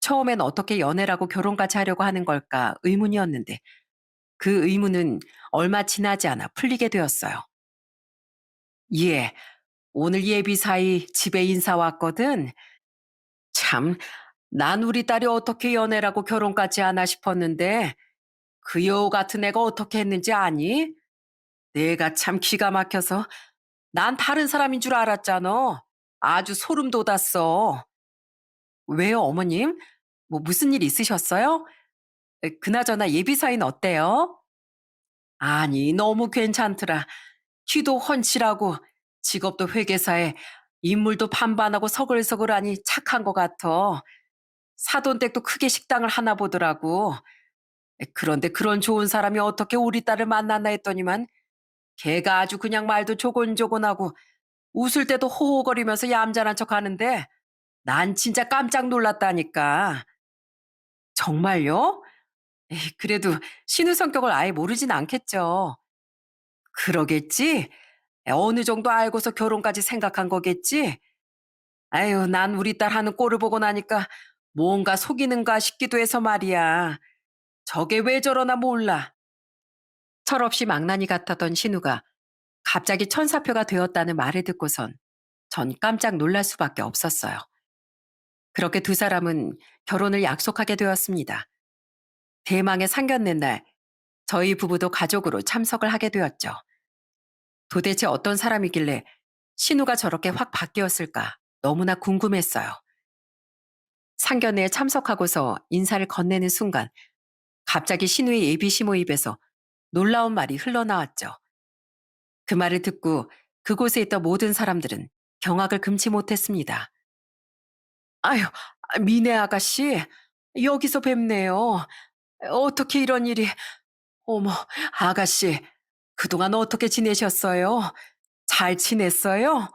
처음엔 어떻게 연애라고 결혼까지 하려고 하는 걸까 의문이었는데 그 의문은 얼마 지나지 않아 풀리게 되었어요. 예, 오늘 예비 사이 집에 인사 왔거든. 참, 난 우리 딸이 어떻게 연애라고 결혼까지 하나 싶었는데 그 여우 같은 애가 어떻게 했는지 아니? 내가 참 기가 막혀서 난 다른 사람인 줄 알았잖아. 아주 소름 돋았어. 왜요, 어머님? 뭐 무슨 일 있으셨어요? 그나저나 예비 사이는 어때요? 아니, 너무 괜찮더라. 키도 훤칠하고 직업도 회계사에 인물도 반반하고 서글서글하니 착한 것 같아. 사돈댁도 크게 식당을 하나 보더라고. 그런데 그런 좋은 사람이 어떻게 우리 딸을 만났나 했더니만 걔가 아주 그냥 말도 조곤조곤하고 웃을 때도 호호거리면서 얌전한 척 하는데 난 진짜 깜짝 놀랐다니까. 정말요? 에이, 그래도 신우 성격을 아예 모르진 않겠죠. 그러겠지? 어느 정도 알고서 결혼까지 생각한 거겠지? 아유, 난 우리 딸 하는 꼴을 보고 나니까 뭔가 속이는가 싶기도 해서 말이야. 저게 왜 저러나 몰라. 철없이 망나니 같았던 신우가 갑자기 천사표가 되었다는 말을 듣고선 전 깜짝 놀랄 수밖에 없었어요. 그렇게 두 사람은 결혼을 약속하게 되었습니다. 대망의 상견례 날 저희 부부도 가족으로 참석을 하게 되었죠. 도대체 어떤 사람이길래 신우가 저렇게 확 바뀌었을까 너무나 궁금했어요. 상견례에 참석하고서 인사를 건네는 순간 갑자기 신우의 예비 시모 입에서 놀라운 말이 흘러나왔죠. 그 말을 듣고 그곳에 있던 모든 사람들은 경악을 금치 못했습니다. 아유, 미네 아가씨, 여기서 뵙네요. 어떻게 이런 일이, 어머, 아가씨, 그동안 어떻게 지내셨어요? 잘 지냈어요?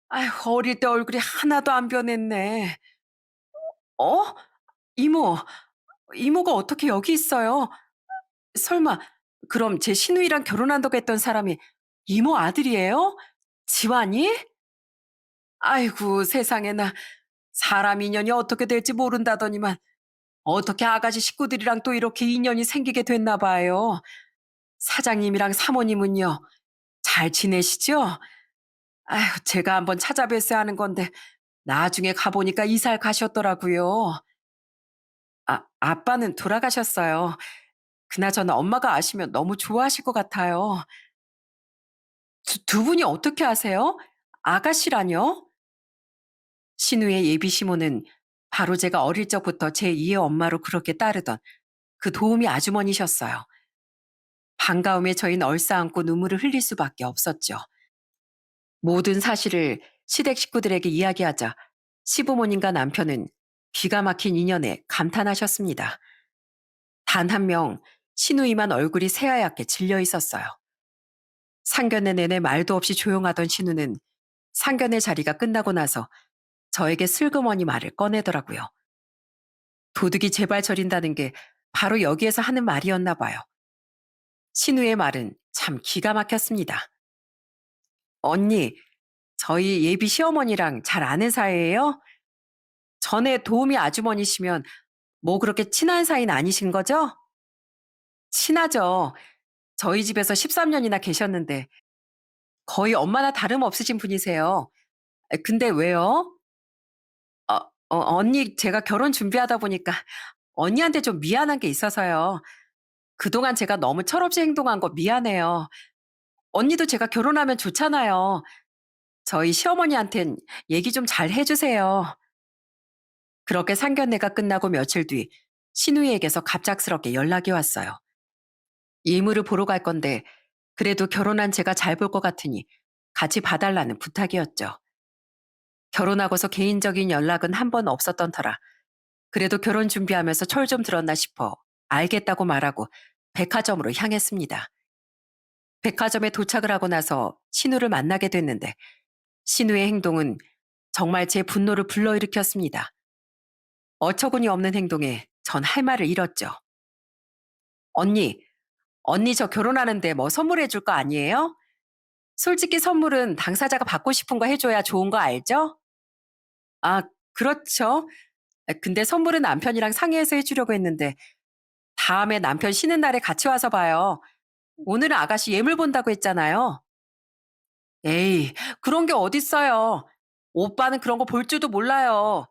아유, 어릴 때 얼굴이 하나도 안 변했네. 어? 이모, 이모가 어떻게 여기 있어요? 설마, 그럼 제 시누이랑 결혼한다고 했던 사람이 이모 아들이에요? 지환이? 아이고, 세상에나. 사람 인연이 어떻게 될지 모른다더니만 어떻게 아가씨 식구들이랑 또 이렇게 인연이 생기게 됐나 봐요. 사장님이랑 사모님은요, 잘 지내시죠? 아휴, 제가 한번 찾아뵀어야 하는 건데 나중에 가보니까 이사를 가셨더라고요. 아빠는 돌아가셨어요. 그나저나 엄마가 아시면 너무 좋아하실 것 같아요. 두 분이 어떻게 아세요? 아가씨라뇨? 신우의 예비 시모는 바로 제가 어릴 적부터 제2의 엄마로 그렇게 따르던 그 도우미 아주머니셨어요. 반가움에 저희는 얼싸안고 눈물을 흘릴 수밖에 없었죠. 모든 사실을 시댁 식구들에게 이야기하자 시부모님과 남편은 기가 막힌 인연에 감탄하셨습니다. 단 한 명 신우이만 얼굴이 새하얗게 질려 있었어요. 상견례 내내 말도 없이 조용하던 신우는 상견례 자리가 끝나고 나서 저에게 슬그머니 말을 꺼내더라고요. 도둑이 제발 저린다는 게 바로 여기에서 하는 말이었나 봐요. 신우의 말은 참 기가 막혔습니다. 언니, 저희 예비 시어머니랑 잘 아는 사이예요? 전에 도우미 아주머니시면 뭐 그렇게 친한 사이는 아니신 거죠? 친하죠. 저희 집에서 13년이나 계셨는데 거의 엄마나 다름없으신 분이세요. 근데 왜요? 언니 제가 결혼 준비하다 보니까 언니한테 좀 미안한 게 있어서요. 그동안 제가 너무 철없이 행동한 거 미안해요. 언니도 제가 결혼하면 좋잖아요. 저희 시어머니한텐 얘기 좀 잘 해주세요. 그렇게 상견례가 끝나고 며칠 뒤 신우이에게서 갑작스럽게 연락이 왔어요. 예물을 보러 갈 건데 그래도 결혼한 제가 잘 볼 것 같으니 같이 봐달라는 부탁이었죠. 결혼하고서 개인적인 연락은 한 번 없었던 터라 그래도 결혼 준비하면서 철 좀 들었나 싶어 알겠다고 말하고 백화점으로 향했습니다. 백화점에 도착을 하고 나서 신우를 만나게 됐는데 신우의 행동은 정말 제 분노를 불러일으켰습니다. 어처구니 없는 행동에 전 할 말을 잃었죠. 언니, 언니 저 결혼하는데 뭐 선물해 줄 거 아니에요? 솔직히 선물은 당사자가 받고 싶은 거 해줘야 좋은 거 알죠? 아, 그렇죠. 근데 선물은 남편이랑 상의해서 해주려고 했는데 다음에 남편 쉬는 날에 같이 와서 봐요. 오늘은 아가씨 예물 본다고 했잖아요. 에이, 그런 게 어딨어요. 오빠는 그런 거 볼 줄도 몰라요.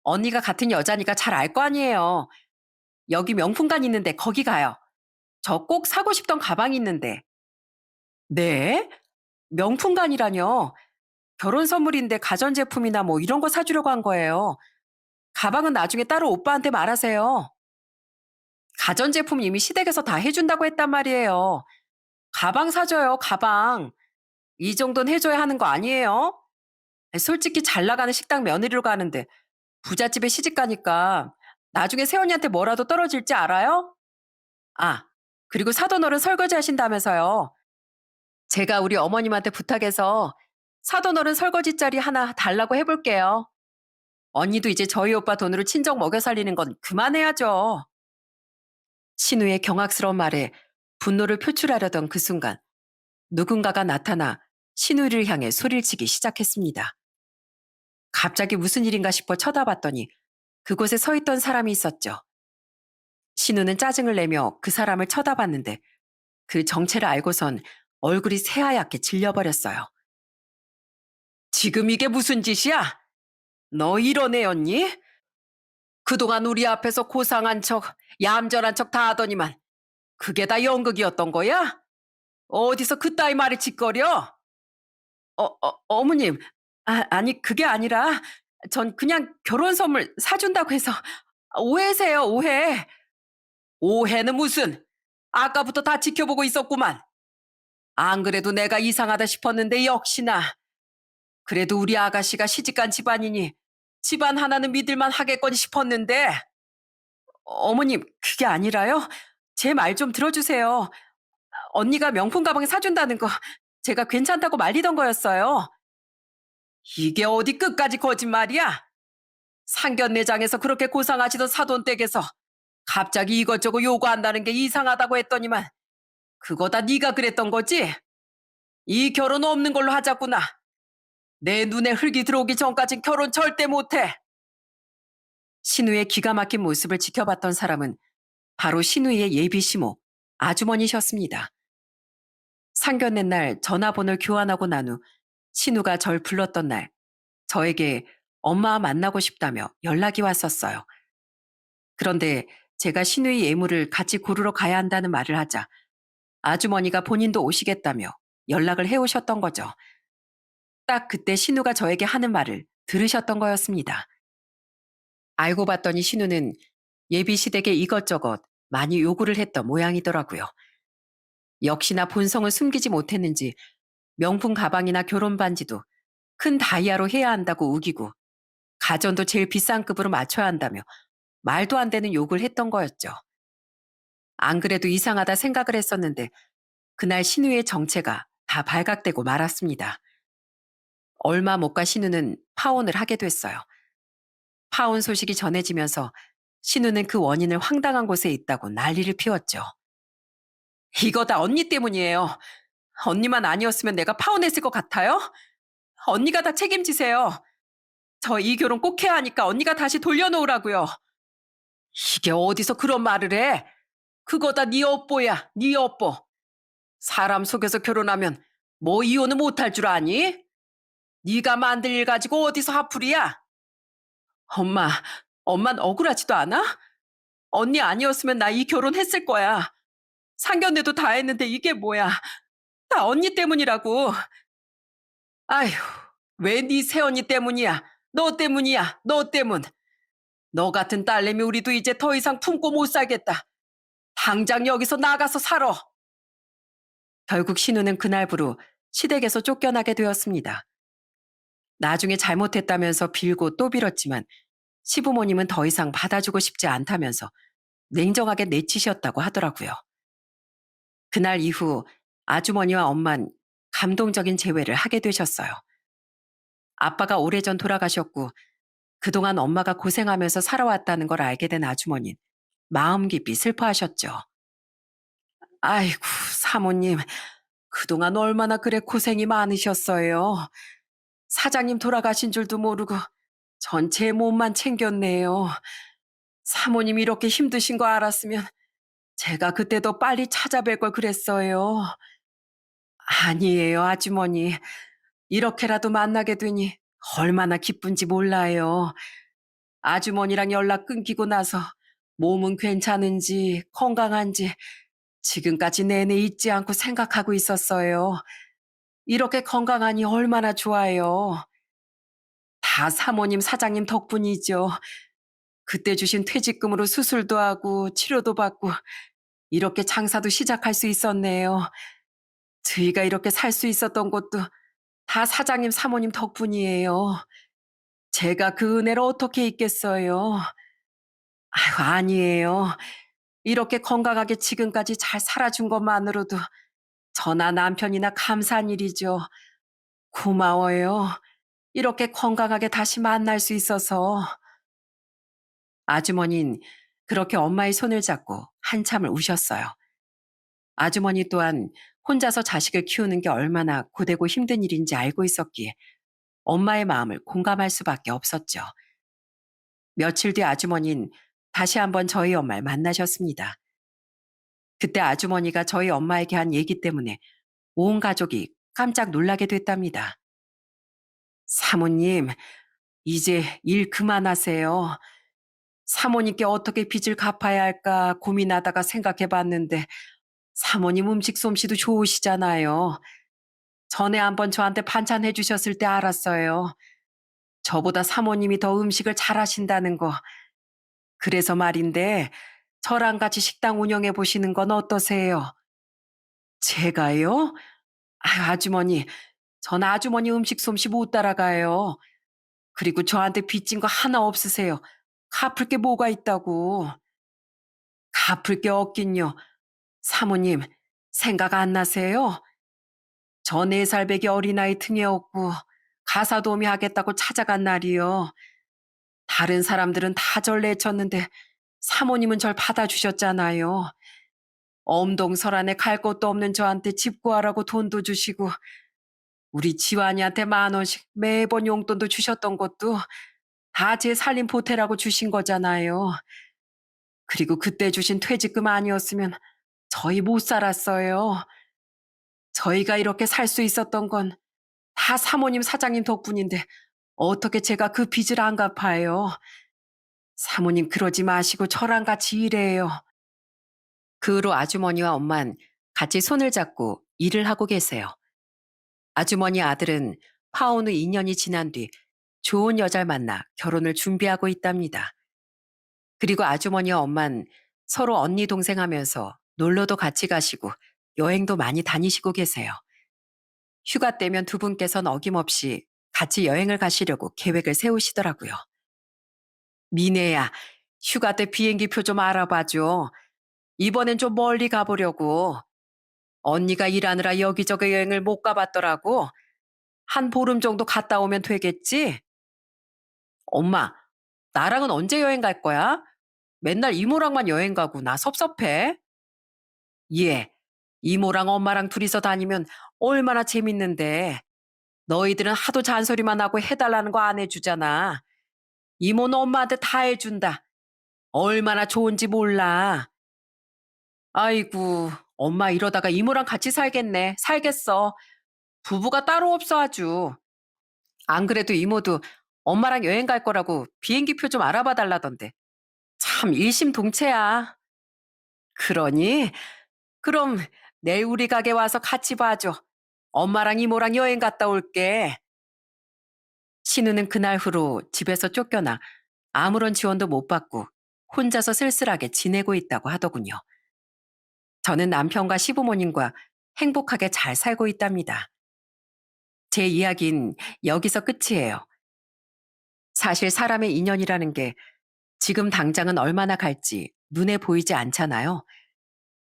언니가 같은 여자니까 잘 알 거 아니에요. 여기 명품관 있는데 거기 가요. 저 꼭 사고 싶던 가방이 있는데. 네? 명품관이라뇨? 결혼 선물인데 가전제품이나 뭐 이런 거 사주려고 한 거예요. 가방은 나중에 따로 오빠한테 말하세요. 가전제품 이미 시댁에서 다 해준다고 했단 말이에요. 가방 사줘요, 가방. 이 정도는 해줘야 하는 거 아니에요? 솔직히 잘 나가는 식당 며느리로 가는데 부잣집에 시집 가니까 나중에 새언니한테 뭐라도 떨어질지 알아요? 아, 그리고 사돈어른 설거지 하신다면서요. 제가 우리 어머님한테 부탁해서 사돈어른 설거지 자리 하나 달라고 해볼게요. 언니도 이제 저희 오빠 돈으로 친정 먹여 살리는 건 그만해야죠. 신우의 경악스러운 말에 분노를 표출하려던 그 순간 누군가가 나타나 신우를 향해 소리를 치기 시작했습니다. 갑자기 무슨 일인가 싶어 쳐다봤더니 그곳에 서 있던 사람이 있었죠. 신우는 짜증을 내며 그 사람을 쳐다봤는데 그 정체를 알고선 얼굴이 새하얗게 질려버렸어요. 지금 이게 무슨 짓이야? 너 이런 애였니? 그동안 우리 앞에서 고상한 척, 얌전한 척 다 하더니만 그게 다 연극이었던 거야? 어디서 그따위 말을 짓거려? 어머님, 아니 그게 아니라 전 그냥 결혼 선물 사준다고 해서 오해세요, 오해. 오해는 무슨? 아까부터 다 지켜보고 있었구만. 안 그래도 내가 이상하다 싶었는데 역시나. 그래도 우리 아가씨가 시집간 집안이니 집안 하나는 믿을만 하겠거니 싶었는데 어머님 그게 아니라요. 제 말 좀 들어주세요. 언니가 명품 가방 사준다는 거 제가 괜찮다고 말리던 거였어요. 이게 어디 끝까지 거짓말이야? 상견례장에서 그렇게 고상하시던 사돈댁에서 갑자기 이것저것 요구한다는 게 이상하다고 했더니만 그거 다 네가 그랬던 거지? 이 결혼 없는 걸로 하자꾸나. 내 눈에 흙이 들어오기 전까진 결혼 절대 못해. 신우의 기가 막힌 모습을 지켜봤던 사람은 바로 신우의 예비 시모, 아주머니셨습니다. 상견례 날 전화번호를 교환하고 난 후 신우가 절 불렀던 날 저에게 엄마 만나고 싶다며 연락이 왔었어요. 그런데 제가 신우의 예물을 같이 고르러 가야 한다는 말을 하자 아주머니가 본인도 오시겠다며 연락을 해오셨던 거죠. 딱 그때 신우가 저에게 하는 말을 들으셨던 거였습니다. 알고 봤더니 신우는 예비 시댁에 이것저것 많이 요구를 했던 모양이더라고요. 역시나 본성을 숨기지 못했는지 명품 가방이나 결혼 반지도 큰 다이아로 해야 한다고 우기고 가전도 제일 비싼 급으로 맞춰야 한다며 말도 안 되는 욕을 했던 거였죠. 안 그래도 이상하다 생각을 했었는데 그날 신우의 정체가 다 발각되고 말았습니다. 얼마 못 가 신우는 파혼을 하게 됐어요. 파혼 소식이 전해지면서 신우는 그 원인을 황당한 곳에 있다고 난리를 피웠죠. 이거 다 언니 때문이에요. 언니만 아니었으면 내가 파혼했을 것 같아요? 언니가 다 책임지세요. 저 이 결혼 꼭 해야 하니까 언니가 다시 돌려놓으라고요. 이게 어디서 그런 말을 해? 그거 다 네 업보야, 네 업보. 사람 속여서 결혼하면 뭐 이혼을 못할 줄 아니? 네가 만들 일 가지고 어디서 화풀이야? 엄마, 엄만 억울하지도 않아? 언니 아니었으면 나 이 결혼했을 거야. 상견례도 다 했는데 이게 뭐야? 다 언니 때문이라고. 아휴, 왜 네 새언니 때문이야? 너 때문이야, 너 때문. 너 같은 딸내미 우리도 이제 더 이상 품고 못 살겠다. 당장 여기서 나가서 살아. 결국 신우는 그날부로 시댁에서 쫓겨나게 되었습니다. 나중에 잘못했다면서 빌고 또 빌었지만 시부모님은 더 이상 받아주고 싶지 않다면서 냉정하게 내치셨다고 하더라고요. 그날 이후 아주머니와 엄만 감동적인 재회를 하게 되셨어요. 아빠가 오래전 돌아가셨고 그동안 엄마가 고생하면서 살아왔다는 걸 알게 된 아주머니는 마음 깊이 슬퍼하셨죠. 아이고, 사모님, 그동안 얼마나 그래 고생이 많으셨어요. 사장님 돌아가신 줄도 모르고 전체 몸만 챙겼네요. 사모님 이렇게 힘드신 거 알았으면 제가 그때 더 빨리 찾아뵐 걸 그랬어요. 아니에요, 아주머니. 이렇게라도 만나게 되니 얼마나 기쁜지 몰라요. 아주머니랑 연락 끊기고 나서 몸은 괜찮은지 건강한지 지금까지 내내 잊지 않고 생각하고 있었어요. 이렇게 건강하니 얼마나 좋아요. 다 사모님, 사장님 덕분이죠. 그때 주신 퇴직금으로 수술도 하고 치료도 받고 이렇게 장사도 시작할 수 있었네요. 저희가 이렇게 살 수 있었던 것도 다 사장님, 사모님 덕분이에요. 제가 그 은혜를 어떻게 잊겠어요. 아유, 아니에요. 이렇게 건강하게 지금까지 잘 살아준 것만으로도 저나 남편이나 감사한 일이죠. 고마워요. 이렇게 건강하게 다시 만날 수 있어서. 아주머니는 그렇게 엄마의 손을 잡고 한참을 우셨어요. 아주머니 또한 혼자서 자식을 키우는 게 얼마나 고되고 힘든 일인지 알고 있었기에 엄마의 마음을 공감할 수밖에 없었죠. 며칠 뒤 아주머니는 다시 한번 저희 엄마를 만나셨습니다. 그때 아주머니가 저희 엄마에게 한 얘기 때문에 온 가족이 깜짝 놀라게 됐답니다. 사모님, 이제 일 그만하세요. 사모님께 어떻게 빚을 갚아야 할까 고민하다가 생각해 봤는데 사모님 음식 솜씨도 좋으시잖아요. 전에 한번 저한테 반찬 해주셨을 때 알았어요. 저보다 사모님이 더 음식을 잘하신다는 거. 그래서 말인데 저랑 같이 식당 운영해 보시는 건 어떠세요? 제가요? 아유, 아주머니, 전 아주머니 음식 솜씨 못 따라가요. 그리고 저한테 빚진 거 하나 없으세요. 갚을 게 뭐가 있다고. 갚을 게 없긴요. 사모님, 생각 안 나세요? 저 4살배기 어린아이 등에 업고 가사 도우미 하겠다고 찾아간 날이요. 다른 사람들은 다 절 내쳤는데 사모님은 절 받아주셨잖아요. 엄동설안에 갈 곳도 없는 저한테 집 구하라고 돈도 주시고 우리 지환이한테 10,000원씩 매번 용돈도 주셨던 것도 다 제 살림 보태라고 주신 거잖아요. 그리고 그때 주신 퇴직금 아니었으면 저희 못 살았어요. 저희가 이렇게 살 수 있었던 건 다 사모님, 사장님 덕분인데 어떻게 제가 그 빚을 안 갚아요. 사모님 그러지 마시고 저랑 같이 일해요. 그 후로 아주머니와 엄만 같이 손을 잡고 일을 하고 계세요. 아주머니 아들은 파혼 후 2년이 지난 뒤 좋은 여자를 만나 결혼을 준비하고 있답니다. 그리고 아주머니와 엄만 서로 언니 동생 하면서 놀러도 같이 가시고 여행도 많이 다니시고 계세요. 휴가 때면 두 분께선 어김없이 같이 여행을 가시려고 계획을 세우시더라고요. 미네야, 휴가 때 비행기 표 좀 알아봐줘. 이번엔 좀 멀리 가보려고. 언니가 일하느라 여기저기 여행을 못 가봤더라고. 한 보름 정도 갔다 오면 되겠지? 엄마, 나랑은 언제 여행 갈 거야? 맨날 이모랑만 여행 가고 나 섭섭해. 예, 이모랑 엄마랑 둘이서 다니면 얼마나 재밌는데. 너희들은 하도 잔소리만 하고 해달라는 거 안 해주잖아. 이모는 엄마한테 다 해준다. 얼마나 좋은지 몰라. 아이고, 엄마 이러다가 이모랑 같이 살겠네. 살겠어. 부부가 따로 없어 아주. 안 그래도 이모도 엄마랑 여행 갈 거라고 비행기표 좀 알아봐 달라던데. 참 일심동체야. 그러니? 그럼 내일 우리 가게 와서 같이 봐줘. 엄마랑 이모랑 여행 갔다 올게. 신우는 그날 후로 집에서 쫓겨나 아무런 지원도 못 받고 혼자서 쓸쓸하게 지내고 있다고 하더군요. 저는 남편과 시부모님과 행복하게 잘 살고 있답니다. 제 이야기는 여기서 끝이에요. 사실 사람의 인연이라는 게 지금 당장은 얼마나 갈지 눈에 보이지 않잖아요.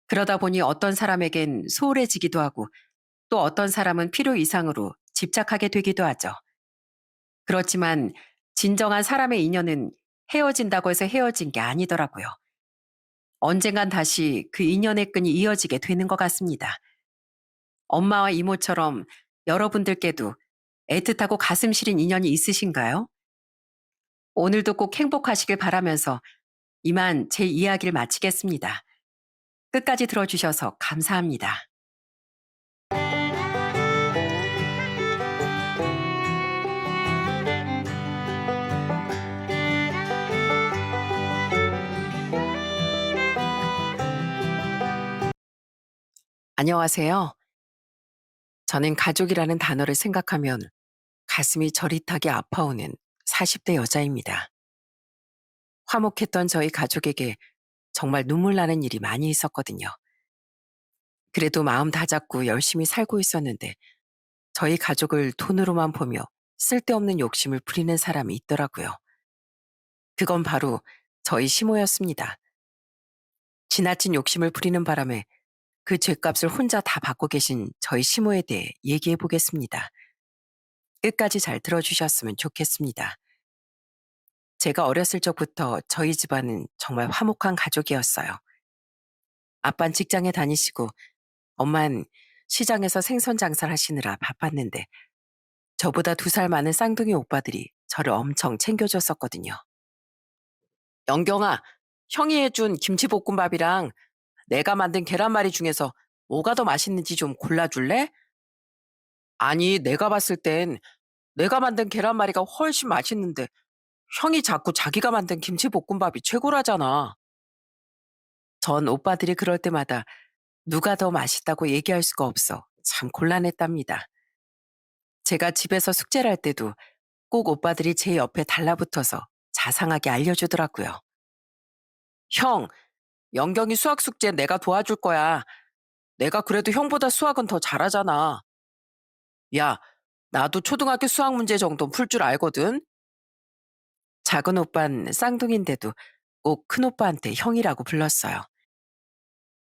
그러다 보니 어떤 사람에겐 소홀해지기도 하고 또 어떤 사람은 필요 이상으로 집착하게 되기도 하죠. 그렇지만 진정한 사람의 인연은 헤어진다고 해서 헤어진 게 아니더라고요. 언젠간 다시 그 인연의 끈이 이어지게 되는 것 같습니다. 엄마와 이모처럼 여러분들께도 애틋하고 가슴 시린 인연이 있으신가요? 오늘도 꼭 행복하시길 바라면서 이만 제 이야기를 마치겠습니다. 끝까지 들어주셔서 감사합니다. 안녕하세요. 저는 가족이라는 단어를 생각하면 가슴이 저릿하게 아파오는 40대 여자입니다. 화목했던 저희 가족에게 정말 눈물 나는 일이 많이 있었거든요. 그래도 마음 다잡고 열심히 살고 있었는데 저희 가족을 돈으로만 보며 쓸데없는 욕심을 부리는 사람이 있더라고요. 그건 바로 저희 시모였습니다. 지나친 욕심을 부리는 바람에 그 죗값을 혼자 다 받고 계신 저희 시모에 대해 얘기해 보겠습니다. 끝까지 잘 들어주셨으면 좋겠습니다. 제가 어렸을 적부터 저희 집안은 정말 화목한 가족이었어요. 아빤 직장에 다니시고 엄만 시장에서 생선 장사를 하시느라 바빴는데 저보다 2살 많은 쌍둥이 오빠들이 저를 엄청 챙겨줬었거든요. 영경아, 형이 해준 김치볶음밥이랑 내가 만든 계란말이 중에서 뭐가 더 맛있는지 좀 골라줄래? 아니, 내가 봤을 땐 내가 만든 계란말이가 훨씬 맛있는데 형이 자꾸 자기가 만든 김치볶음밥이 최고라잖아. 전 오빠들이 그럴 때마다 누가 더 맛있다고 얘기할 수가 없어 참 곤란했답니다. 제가 집에서 숙제를 할 때도 꼭 오빠들이 제 옆에 달라붙어서 자상하게 알려주더라고요. 형, 영경이 수학 숙제 내가 도와줄 거야. 내가 그래도 형보다 수학은 더 잘하잖아. 야, 나도 초등학교 수학 문제 정도는 풀 줄 알거든. 작은 오빤 쌍둥이인데도 꼭 큰오빠한테 형이라고 불렀어요.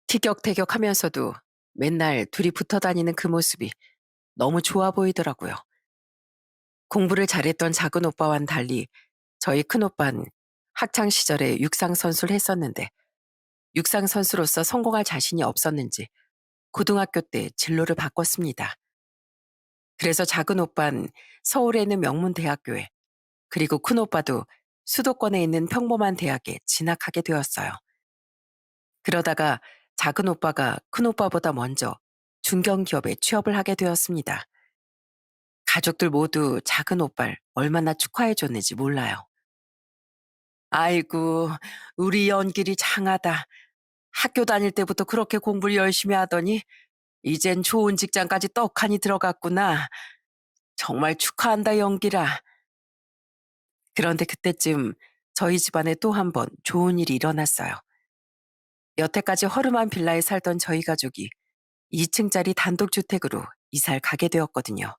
티격태격하면서도 맨날 둘이 붙어 다니는 그 모습이 너무 좋아 보이더라고요. 공부를 잘했던 작은 오빠와는 달리 저희 큰오빠는 학창 시절에 육상 선수를 했었는데 육상 선수로서 성공할 자신이 없었는지 고등학교 때 진로를 바꿨습니다. 그래서 작은 오빠는 서울에 있는 명문 대학교에 그리고 큰 오빠도 수도권에 있는 평범한 대학에 진학하게 되었어요. 그러다가 작은 오빠가 큰 오빠보다 먼저 중견기업에 취업을 하게 되었습니다. 가족들 모두 작은 오빠를 얼마나 축하해 줬는지 몰라요. 아이고, 우리 연길이 장하다. 학교 다닐 때부터 그렇게 공부를 열심히 하더니 이젠 좋은 직장까지 떡하니 들어갔구나. 정말 축하한다, 연길아. 그런데 그때쯤 저희 집안에 또 한 번 좋은 일이 일어났어요. 여태까지 허름한 빌라에 살던 저희 가족이 2층짜리 단독주택으로 이사를 가게 되었거든요.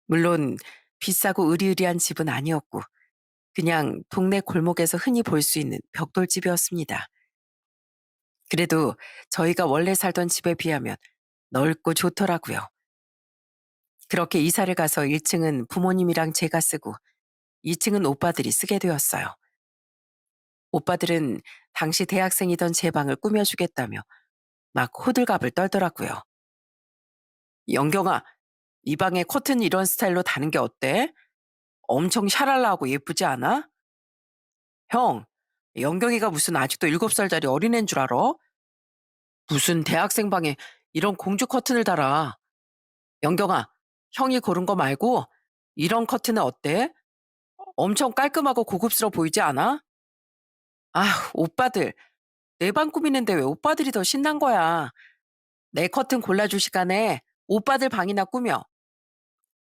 물론 비싸고 으리으리한 집은 아니었고 그냥 동네 골목에서 흔히 볼 수 있는 벽돌집이었습니다. 그래도 저희가 원래 살던 집에 비하면 넓고 좋더라고요. 그렇게 이사를 가서 1층은 부모님이랑 제가 쓰고 2층은 오빠들이 쓰게 되었어요. 오빠들은 당시 대학생이던 제 방을 꾸며주겠다며 막 호들갑을 떨더라고요. 영경아, 이 방에 커튼 이런 스타일로 다는 게 어때? 엄청 샤랄라하고 예쁘지 않아? 형, 영경이가 무슨 아직도 7살짜리 어린애인 줄 알아? 무슨 대학생 방에 이런 공주 커튼을 달아. 영경아, 형이 고른 거 말고 이런 커튼은 어때? 엄청 깔끔하고 고급스러워 보이지 않아? 아, 오빠들. 내 방 꾸미는데 왜 오빠들이 더 신난 거야? 내 커튼 골라줄 시간에 오빠들 방이나 꾸며.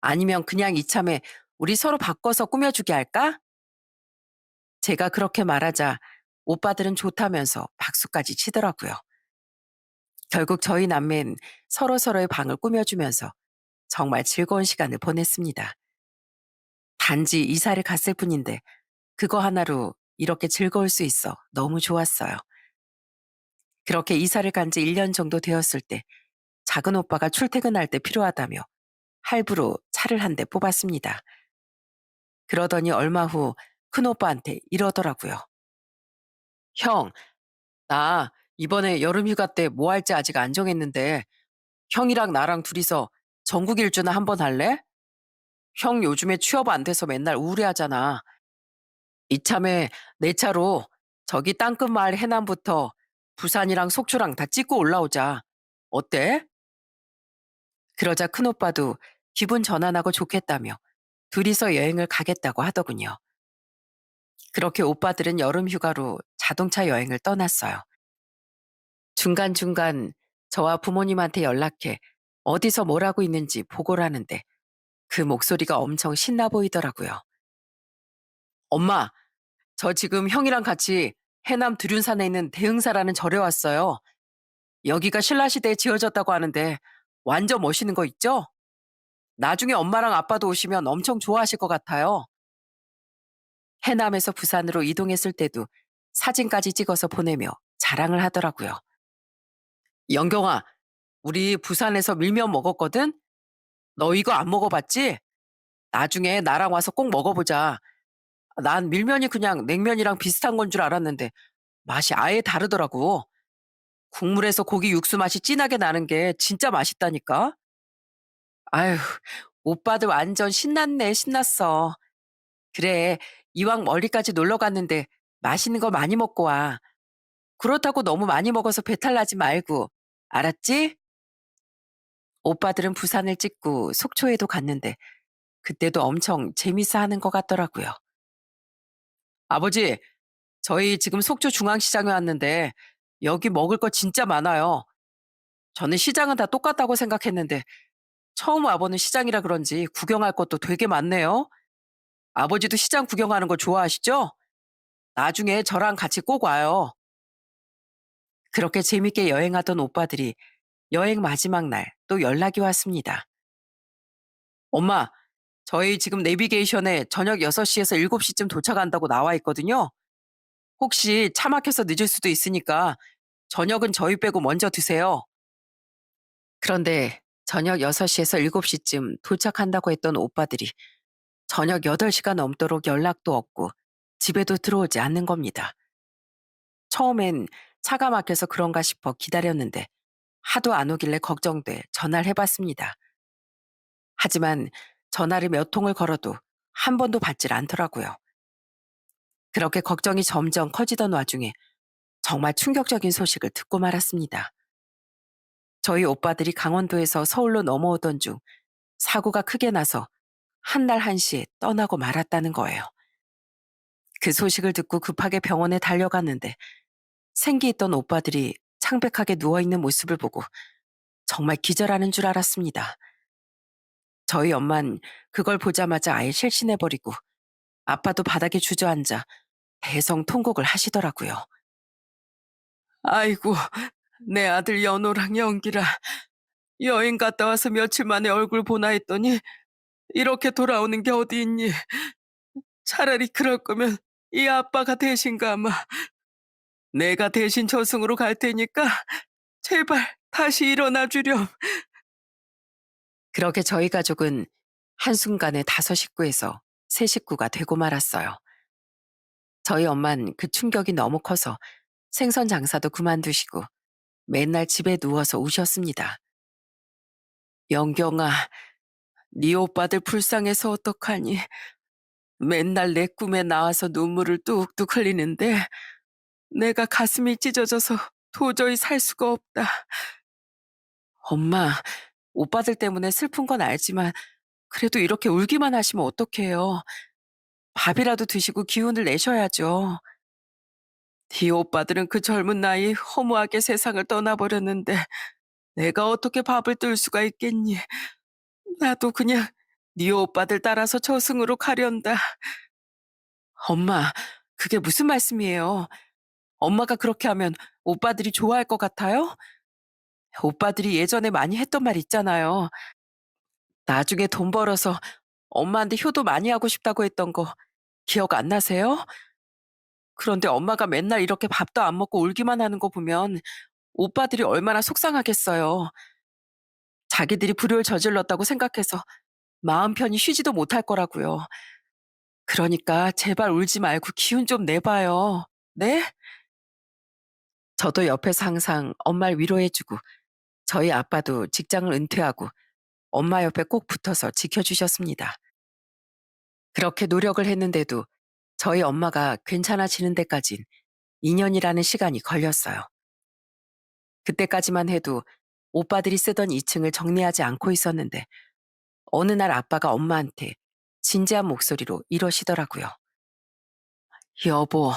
아니면 그냥 이참에 우리 서로 바꿔서 꾸며주게 할까? 제가 그렇게 말하자 오빠들은 좋다면서 박수까지 치더라고요. 결국 저희 남매는 서로서로의 방을 꾸며주면서 정말 즐거운 시간을 보냈습니다. 단지 이사를 갔을 뿐인데 그거 하나로 이렇게 즐거울 수 있어 너무 좋았어요. 그렇게 이사를 간지 1년 정도 되었을 때 작은 오빠가 출퇴근할 때 필요하다며 할부로 차를 한 대 뽑았습니다. 그러더니 얼마 후 큰오빠한테 이러더라고요. 형, 나 이번에 여름 휴가 때 뭐 할지 아직 안 정했는데 형이랑 나랑 둘이서 전국 일주나 한번 할래? 형 요즘에 취업 안 돼서 맨날 우울해하잖아. 이참에 내 차로 저기 땅끝마을 해남부터 부산이랑 속초랑 다 찍고 올라오자. 어때? 그러자 큰오빠도 기분 전환하고 좋겠다며 둘이서 여행을 가겠다고 하더군요. 그렇게 오빠들은 여름 휴가로 자동차 여행을 떠났어요. 중간중간 저와 부모님한테 연락해 어디서 뭘 하고 있는지 보고를 하는데 그 목소리가 엄청 신나 보이더라고요. 엄마, 저 지금 형이랑 같이 해남 두륜산에 있는 대흥사라는 절에 왔어요. 여기가 신라시대에 지어졌다고 하는데 완전 멋있는 거 있죠? 나중에 엄마랑 아빠도 오시면 엄청 좋아하실 것 같아요. 해남에서 부산으로 이동했을 때도 사진까지 찍어서 보내며 자랑을 하더라고요. 영경아, 우리 부산에서 밀면 먹었거든? 너 이거 안 먹어봤지? 나중에 나랑 와서 꼭 먹어보자. 난 밀면이 그냥 냉면이랑 비슷한 건 줄 알았는데 맛이 아예 다르더라고. 국물에서 고기 육수 맛이 진하게 나는 게 진짜 맛있다니까. 아휴, 오빠들 완전 신났네, 신났어. 그래, 이왕 멀리까지 놀러 갔는데 맛있는 거 많이 먹고 와. 그렇다고 너무 많이 먹어서 배탈 나지 말고. 알았지? 오빠들은 부산을 찍고 속초에도 갔는데 그때도 엄청 재밌어 하는 것 같더라고요. 아버지, 저희 지금 속초 중앙시장에 왔는데 여기 먹을 거 진짜 많아요. 저는 시장은 다 똑같다고 생각했는데 처음 와보는 시장이라 그런지 구경할 것도 되게 많네요. 아버지도 시장 구경하는 거 좋아하시죠? 나중에 저랑 같이 꼭 와요. 그렇게 재밌게 여행하던 오빠들이 여행 마지막 날 또 연락이 왔습니다. 엄마, 저희 지금 내비게이션에 저녁 6시에서 7시쯤 도착한다고 나와 있거든요. 혹시 차 막혀서 늦을 수도 있으니까 저녁은 저희 빼고 먼저 드세요. 그런데 저녁 6시에서 7시쯤 도착한다고 했던 오빠들이 저녁 8시가 넘도록 연락도 없고 집에도 들어오지 않는 겁니다. 처음엔 차가 막혀서 그런가 싶어 기다렸는데 하도 안 오길래 걱정돼 전화를 해봤습니다. 하지만 전화를 몇 통을 걸어도 한 번도 받질 않더라고요. 그렇게 걱정이 점점 커지던 와중에 정말 충격적인 소식을 듣고 말았습니다. 저희 오빠들이 강원도에서 서울로 넘어오던 중 사고가 크게 나서 한 날 한시에 떠나고 말았다는 거예요. 그 소식을 듣고 급하게 병원에 달려갔는데 생기 있던 오빠들이 창백하게 누워있는 모습을 보고 정말 기절하는 줄 알았습니다. 저희 엄만 그걸 보자마자 아예 실신해버리고 아빠도 바닥에 주저앉아 대성통곡을 하시더라고요. 아이고, 내 아들 연호랑 연기라 여행 갔다 와서 며칠 만에 얼굴 보나 했더니 이렇게 돌아오는 게 어디 있니? 차라리 그럴 거면 이 아빠가 대신 가마. 내가 대신 저승으로 갈 테니까 제발 다시 일어나 주렴. 그렇게 저희 가족은 한순간에 5식구에서 3식구가 되고 말았어요. 저희 엄만 그 충격이 너무 커서 생선 장사도 그만두시고 맨날 집에 누워서 우셨습니다. 영경아, 네 오빠들 불쌍해서 어떡하니? 맨날 내 꿈에 나와서 눈물을 뚝뚝 흘리는데 내가 가슴이 찢어져서 도저히 살 수가 없다. 엄마, 오빠들 때문에 슬픈 건 알지만 그래도 이렇게 울기만 하시면 어떡해요. 밥이라도 드시고 기운을 내셔야죠. 네 오빠들은 그 젊은 나이에 허무하게 세상을 떠나버렸는데 내가 어떻게 밥을 뜰 수가 있겠니? 나도 그냥 네 오빠들 따라서 저승으로 가련다. 엄마, 그게 무슨 말씀이에요? 엄마가 그렇게 하면 오빠들이 좋아할 것 같아요? 오빠들이 예전에 많이 했던 말 있잖아요. 나중에 돈 벌어서 엄마한테 효도 많이 하고 싶다고 했던 거 기억 안 나세요? 그런데 엄마가 맨날 이렇게 밥도 안 먹고 울기만 하는 거 보면 오빠들이 얼마나 속상하겠어요. 자기들이 불효를 저질렀다고 생각해서 마음 편히 쉬지도 못할 거라고요. 그러니까 제발 울지 말고 기운 좀 내봐요. 네? 저도 옆에서 항상 엄마를 위로해주고 저희 아빠도 직장을 은퇴하고 엄마 옆에 꼭 붙어서 지켜주셨습니다. 그렇게 노력을 했는데도 저희 엄마가 괜찮아지는 데까진 2년이라는 시간이 걸렸어요. 그때까지만 해도 오빠들이 쓰던 2층을 정리하지 않고 있었는데 어느 날 아빠가 엄마한테 진지한 목소리로 이러시더라고요. 여보,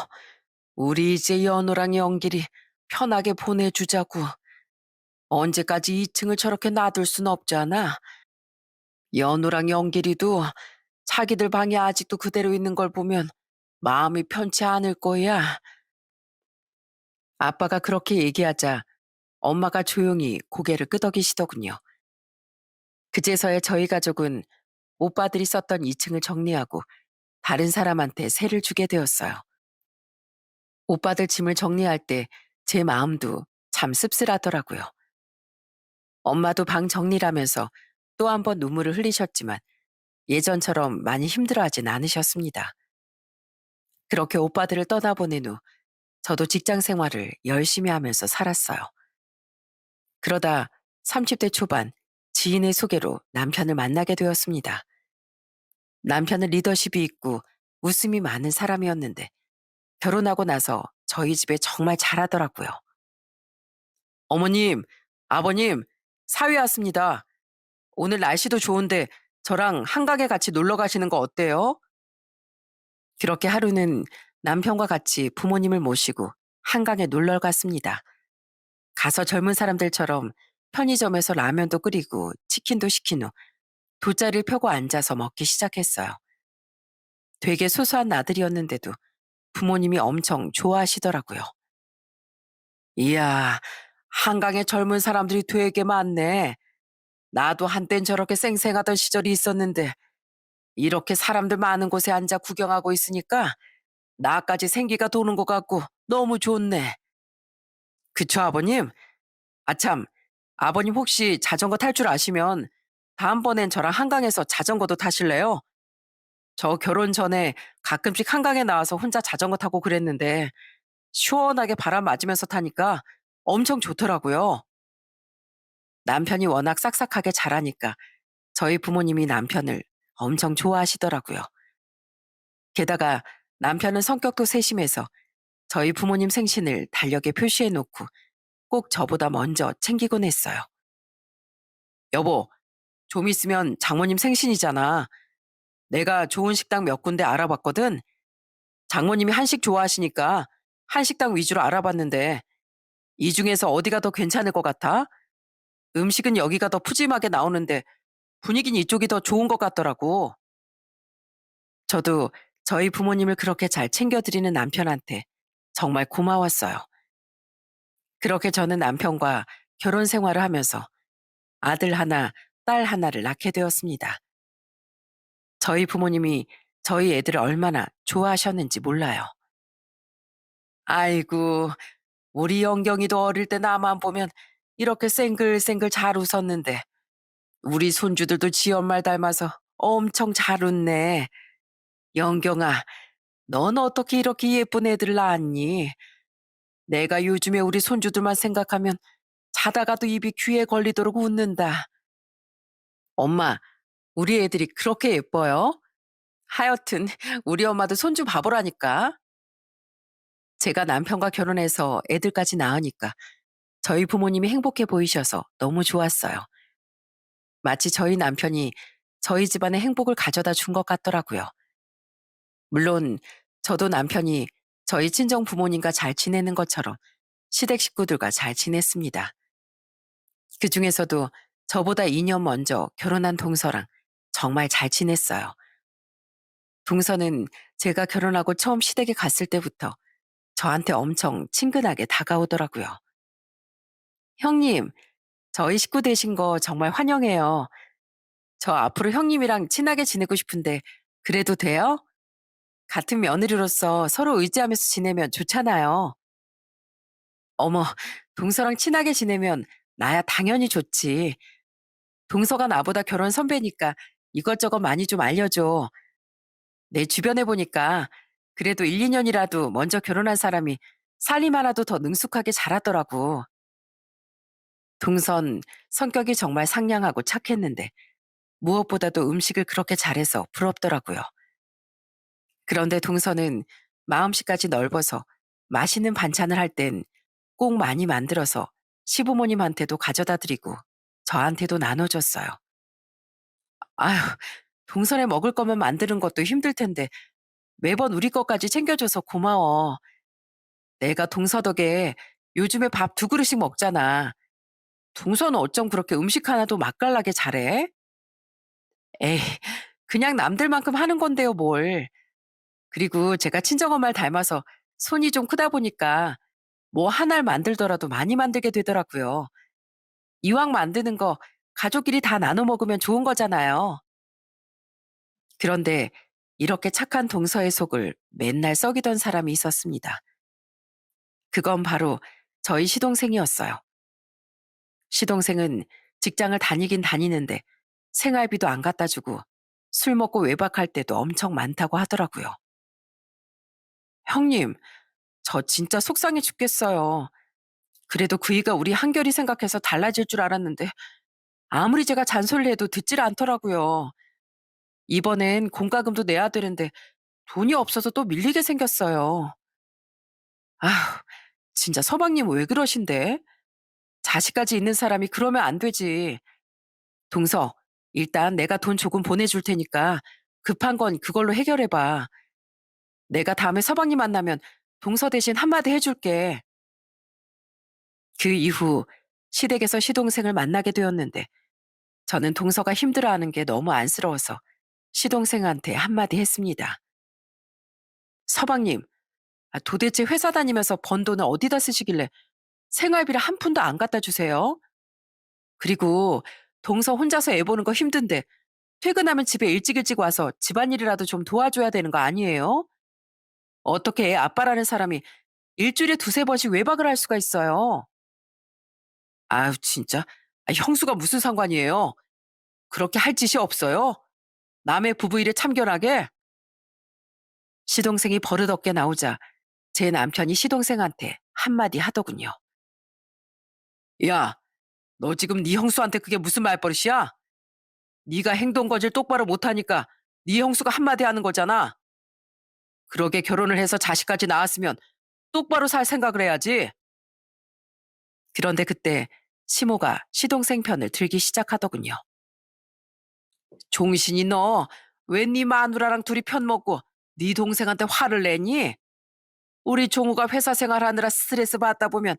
우리 이제 연호랑 연길이 편하게 보내주자고. 언제까지 2층을 저렇게 놔둘 순 없잖아. 연호랑 연길이도 자기들 방이 아직도 그대로 있는 걸 보면 마음이 편치 않을 거야. 아빠가 그렇게 얘기하자 엄마가 조용히 고개를 끄덕이시더군요. 그제서야 저희 가족은 오빠들이 썼던 2층을 정리하고 다른 사람한테 세를 주게 되었어요. 오빠들 짐을 정리할 때 제 마음도 참 씁쓸하더라고요. 엄마도 방 정리라면서 또 한 번 눈물을 흘리셨지만 예전처럼 많이 힘들어하진 않으셨습니다. 그렇게 오빠들을 떠나보낸 후 저도 직장 생활을 열심히 하면서 살았어요. 그러다 30대 초반 지인의 소개로 남편을 만나게 되었습니다. 남편은 리더십이 있고 웃음이 많은 사람이었는데 결혼하고 나서 저희 집에 정말 잘하더라고요. 어머님, 아버님, 사위 왔습니다. 오늘 날씨도 좋은데 저랑 한강에 같이 놀러 가시는 거 어때요? 그렇게 하루는 남편과 같이 부모님을 모시고 한강에 놀러 갔습니다. 가서 젊은 사람들처럼 편의점에서 라면도 끓이고 치킨도 시킨 후 돗자리를 펴고 앉아서 먹기 시작했어요. 되게 소소한 나들이었는데도 부모님이 엄청 좋아하시더라고요. 이야, 한강에 젊은 사람들이 되게 많네. 나도 한땐 저렇게 쌩쌩하던 시절이 있었는데 이렇게 사람들 많은 곳에 앉아 구경하고 있으니까 나까지 생기가 도는 것 같고 너무 좋네. 그쵸, 아버님? 아참, 아버님 혹시 자전거 탈 줄 아시면 다음번엔 저랑 한강에서 자전거도 타실래요? 저 결혼 전에 가끔씩 한강에 나와서 혼자 자전거 타고 그랬는데 시원하게 바람 맞으면서 타니까 엄청 좋더라고요. 남편이 워낙 싹싹하게 잘하니까 저희 부모님이 남편을 엄청 좋아하시더라고요. 게다가 남편은 성격도 세심해서 저희 부모님 생신을 달력에 표시해 놓고 꼭 저보다 먼저 챙기곤 했어요. 여보, 좀 있으면 장모님 생신이잖아. 내가 좋은 식당 몇 군데 알아봤거든. 장모님이 한식 좋아하시니까 한식당 위주로 알아봤는데 이 중에서 어디가 더 괜찮을 것 같아? 음식은 여기가 더 푸짐하게 나오는데 분위기는 이쪽이 더 좋은 것 같더라고. 저도 저희 부모님을 그렇게 잘 챙겨드리는 남편한테 정말 고마웠어요. 그렇게 저는 남편과 결혼 생활을 하면서 아들 하나, 딸 하나를 낳게 되었습니다. 저희 부모님이 저희 애들을 얼마나 좋아하셨는지 몰라요. 아이고, 우리 영경이도 어릴 때 나만 보면 이렇게 쌩글쌩글 잘 웃었는데 우리 손주들도 지 엄마를 닮아서 엄청 잘 웃네. 영경아, 넌 어떻게 이렇게 예쁜 애들 낳았니? 내가 요즘에 우리 손주들만 생각하면 자다가도 입이 귀에 걸리도록 웃는다. 엄마, 우리 애들이 그렇게 예뻐요? 하여튼 우리 엄마도 손주 바보라니까. 제가 남편과 결혼해서 애들까지 낳으니까 저희 부모님이 행복해 보이셔서 너무 좋았어요. 마치 저희 남편이 저희 집안의 행복을 가져다 준 것 같더라고요. 물론 저도 남편이 저희 친정 부모님과 잘 지내는 것처럼 시댁 식구들과 잘 지냈습니다. 그 중에서도 저보다 2년 먼저 결혼한 동서랑 정말 잘 지냈어요. 동서는 제가 결혼하고 처음 시댁에 갔을 때부터 저한테 엄청 친근하게 다가오더라고요. 형님, 저희 식구 되신 거 정말 환영해요. 저 앞으로 형님이랑 친하게 지내고 싶은데 그래도 돼요? 같은 며느리로서 서로 의지하면서 지내면 좋잖아요. 어머, 동서랑 친하게 지내면 나야 당연히 좋지. 동서가 나보다 결혼 선배니까 이것저것 많이 좀 알려줘. 내 주변에 보니까 그래도 1, 2년이라도 먼저 결혼한 사람이 살림 하나도 더 능숙하게 잘하더라고. 동선 성격이 정말 상냥하고 착했는데 무엇보다도 음식을 그렇게 잘해서 부럽더라고요. 그런데 동서는 마음씨까지 넓어서 맛있는 반찬을 할 땐 꼭 많이 만들어서 시부모님한테도 가져다 드리고 저한테도 나눠줬어요. 아휴, 동선에 먹을 거면 만드는 것도 힘들 텐데 매번 우리 것까지 챙겨줘서 고마워. 내가 동서 덕에 요즘에 밥 두 그릇씩 먹잖아. 동서는 어쩜 그렇게 음식 하나도 맛깔나게 잘해? 에이, 그냥 남들만큼 하는 건데요, 뭘. 그리고 제가 친정엄마를 닮아서 손이 좀 크다 보니까 뭐 하나를 만들더라도 많이 만들게 되더라고요. 이왕 만드는 거 가족끼리 다 나눠 먹으면 좋은 거잖아요. 그런데 이렇게 착한 동서의 속을 맨날 썩이던 사람이 있었습니다. 그건 바로 저희 시동생이었어요. 시동생은 직장을 다니긴 다니는데 생활비도 안 갖다 주고 술 먹고 외박할 때도 엄청 많다고 하더라고요. 형님, 저 진짜 속상해 죽겠어요. 그래도 그이가 우리 한결이 생각해서 달라질 줄 알았는데 아무리 제가 잔소리를 해도 듣질 않더라고요. 이번엔 공과금도 내야 되는데 돈이 없어서 또 밀리게 생겼어요. 아휴, 진짜 서방님 왜 그러신데? 자식까지 있는 사람이 그러면 안 되지. 동서, 일단 내가 돈 조금 보내줄 테니까 급한 건 그걸로 해결해봐. 내가 다음에 서방님 만나면 동서 대신 한마디 해줄게. 그 이후 시댁에서 시동생을 만나게 되었는데 저는 동서가 힘들어하는 게 너무 안쓰러워서 시동생한테 한마디 했습니다. 서방님, 도대체 회사 다니면서 번 돈을 어디다 쓰시길래 생활비를 한 푼도 안 갖다 주세요? 그리고 동서 혼자서 애 보는 거 힘든데 퇴근하면 집에 일찍 일찍 와서 집안일이라도 좀 도와줘야 되는 거 아니에요? 어떻게 애 아빠라는 사람이 일주일에 두세 번씩 외박을 할 수가 있어요? 아유, 진짜. 형수가 무슨 상관이에요? 그렇게 할 짓이 없어요? 남의 부부 일에 참견하게? 시동생이 버릇없게 나오자 제 남편이 시동생한테 한마디 하더군요. 야, 너 지금 네 형수한테 그게 무슨 말버릇이야? 네가 행동 거질 똑바로 못하니까 네 형수가 한마디 하는 거잖아. 그러게 결혼을 해서 자식까지 낳았으면 똑바로 살 생각을 해야지. 그런데 그때 시모가 시동생 편을 들기 시작하더군요. 종신이 너 왜 네 마누라랑 둘이 편 먹고 네 동생한테 화를 내니? 우리 종우가 회사 생활하느라 스트레스 받다 보면